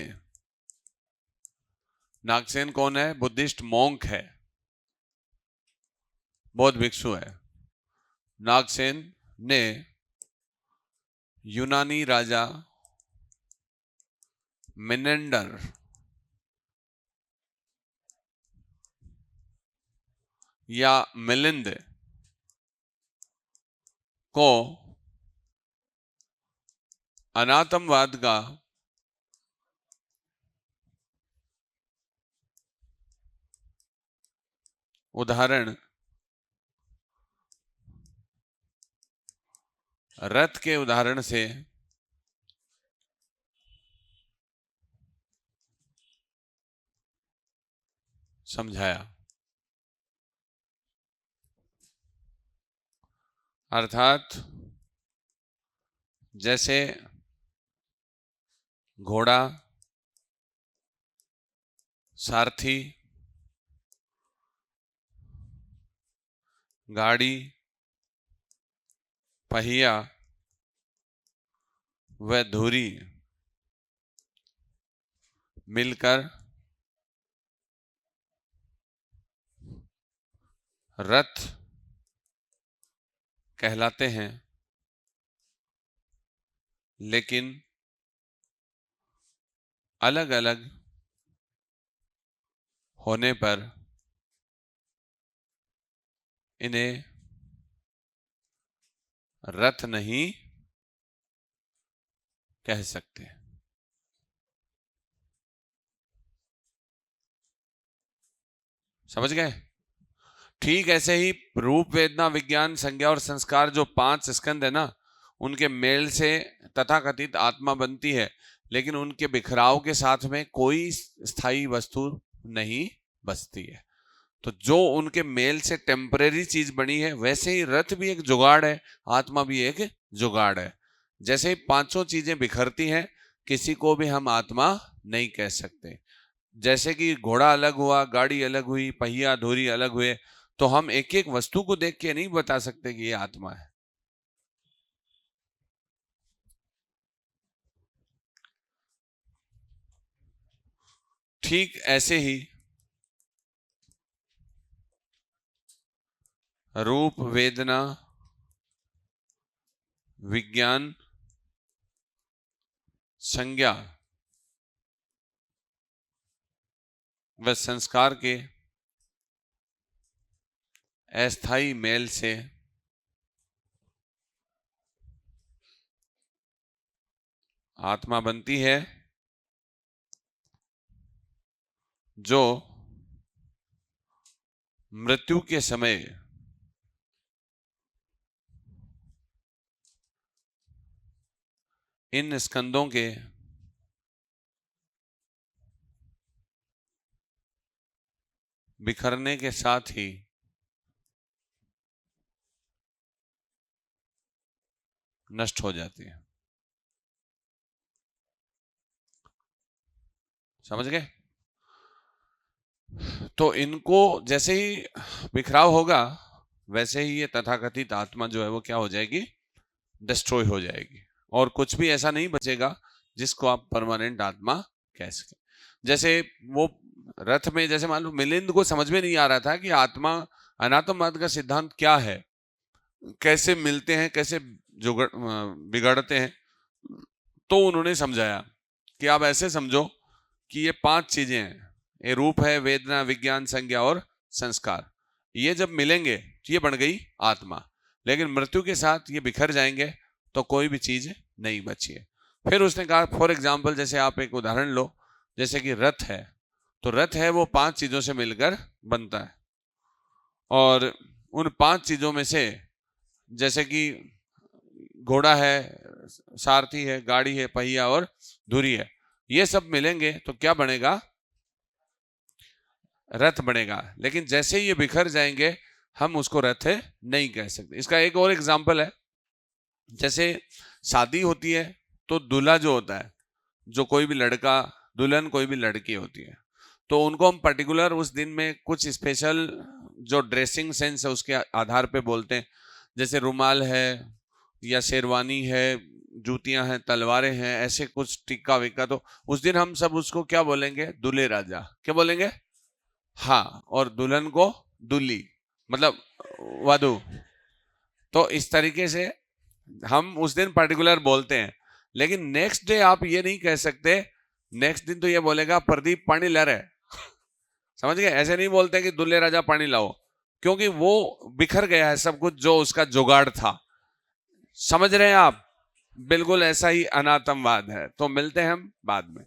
कौन है? बुद्धिस्ट मॉन्क है, बौद्ध भिक्षु है। नागसेन ने यूनानी राजा मिनेंडर या मिलिंद को अनातमवाद का उदाहरण रथ के उदाहरण से समझाया। अर्थात जैसे घोड़ा, सारथी, गाड़ी, पहिया व धुरी मिलकर रथ कहलाते हैं, लेकिन अलग अलग होने पर इन्हें रथ नहीं कह सकते। समझ गए? ठीक ऐसे ही रूप, वेदना, विज्ञान, संज्ञा और संस्कार जो 5 स्कंद है ना, उनके मेल से तथाकथित आत्मा बनती है, लेकिन उनके बिखराव के साथ में कोई स्थायी वस्तु नहीं बचती है। तो जो उनके मेल से टेम्परेरी चीज बनी है, वैसे ही रथ भी एक जुगाड़ है, आत्मा भी एक जुगाड़ है। जैसे ही 5 चीजें बिखरती हैं, किसी को भी हम आत्मा नहीं कह सकते। जैसे कि घोड़ा अलग हुआ, गाड़ी अलग हुई, पहिया धुरी अलग हुए, तो हम एक एक वस्तु को देख के नहीं बता सकते कि ये आत्मा है। ठीक ऐसे ही रूप, वेदना, विज्ञान, संज्ञा व संस्कार के अस्थायी मेल से आत्मा बनती है, जो मृत्यु के समय इन स्कंदों के बिखरने के साथ ही नष्ट हो जाती है। समझ गए? तो इनको जैसे ही बिखराव होगा, वैसे ही ये तथाकथित आत्मा जो है वो क्या हो जाएगी? डिस्ट्रॉय हो जाएगी, और कुछ भी ऐसा नहीं बचेगा जिसको आप परमानेंट आत्मा कह सके। जैसे वो रथ में, जैसे मान लो मिलिंद को समझ में नहीं आ रहा था कि आत्मा, अनात्मवाद का सिद्धांत क्या है, कैसे मिलते हैं, कैसे बिगड़ते हैं, तो उन्होंने समझाया कि आप ऐसे समझो कि ये 5 चीजें हैं, ये रूप है, वेदना, विज्ञान, संज्ञा और संस्कार। ये जब मिलेंगे तो ये बन गई आत्मा, लेकिन मृत्यु के साथ ये बिखर जाएंगे तो कोई भी चीज नहीं बची है। फिर उसने कहा फॉर एग्जाम्पल, जैसे आप एक उदाहरण लो, जैसे कि रथ है, तो रथ है वो 5 चीजों से मिलकर बनता है, और उन 5 चीजों में से जैसे कि घोड़ा है, सारथी है, गाड़ी है, पहिया और धुरी है, ये सब मिलेंगे तो क्या बनेगा? रथ बनेगा। लेकिन जैसे ही ये बिखर जाएंगे, हम उसको रथ नहीं कह सकते। इसका एक और एग्जांपल है, जैसे शादी होती है तो दूल्हा जो होता है, जो कोई भी लड़का, दुल्हन कोई भी लड़की होती है, तो उनको हम पर्टिकुलर उस दिन में कुछ स्पेशल जो ड्रेसिंग सेंस है उसके आधार पे बोलते हैं, जैसे रुमाल है या शेरवानी है, जूतियां हैं, तलवारें हैं, ऐसे कुछ टिक्का विक्का, तो उस दिन हम सब उसको क्या बोलेंगे? दूल्हे राजा। क्या बोलेंगे? हाँ, और दुल्हन को दूल्ही, मतलब वधू। तो इस तरीके से हम उस दिन पर्टिकुलर बोलते हैं, लेकिन नेक्स्ट डे आप ये नहीं कह सकते, नेक्स्ट दिन तो ये बोलेगा प्रदीप पानी ला रहे, समझ गए? ऐसे नहीं बोलते कि दूल्हे राजा पानी लाओ, क्योंकि वो बिखर गया है सब कुछ जो उसका जुगाड़ था। समझ रहे हैं आप? बिल्कुल ऐसा ही अनातमवाद है। तो मिलते हैं हम बाद में।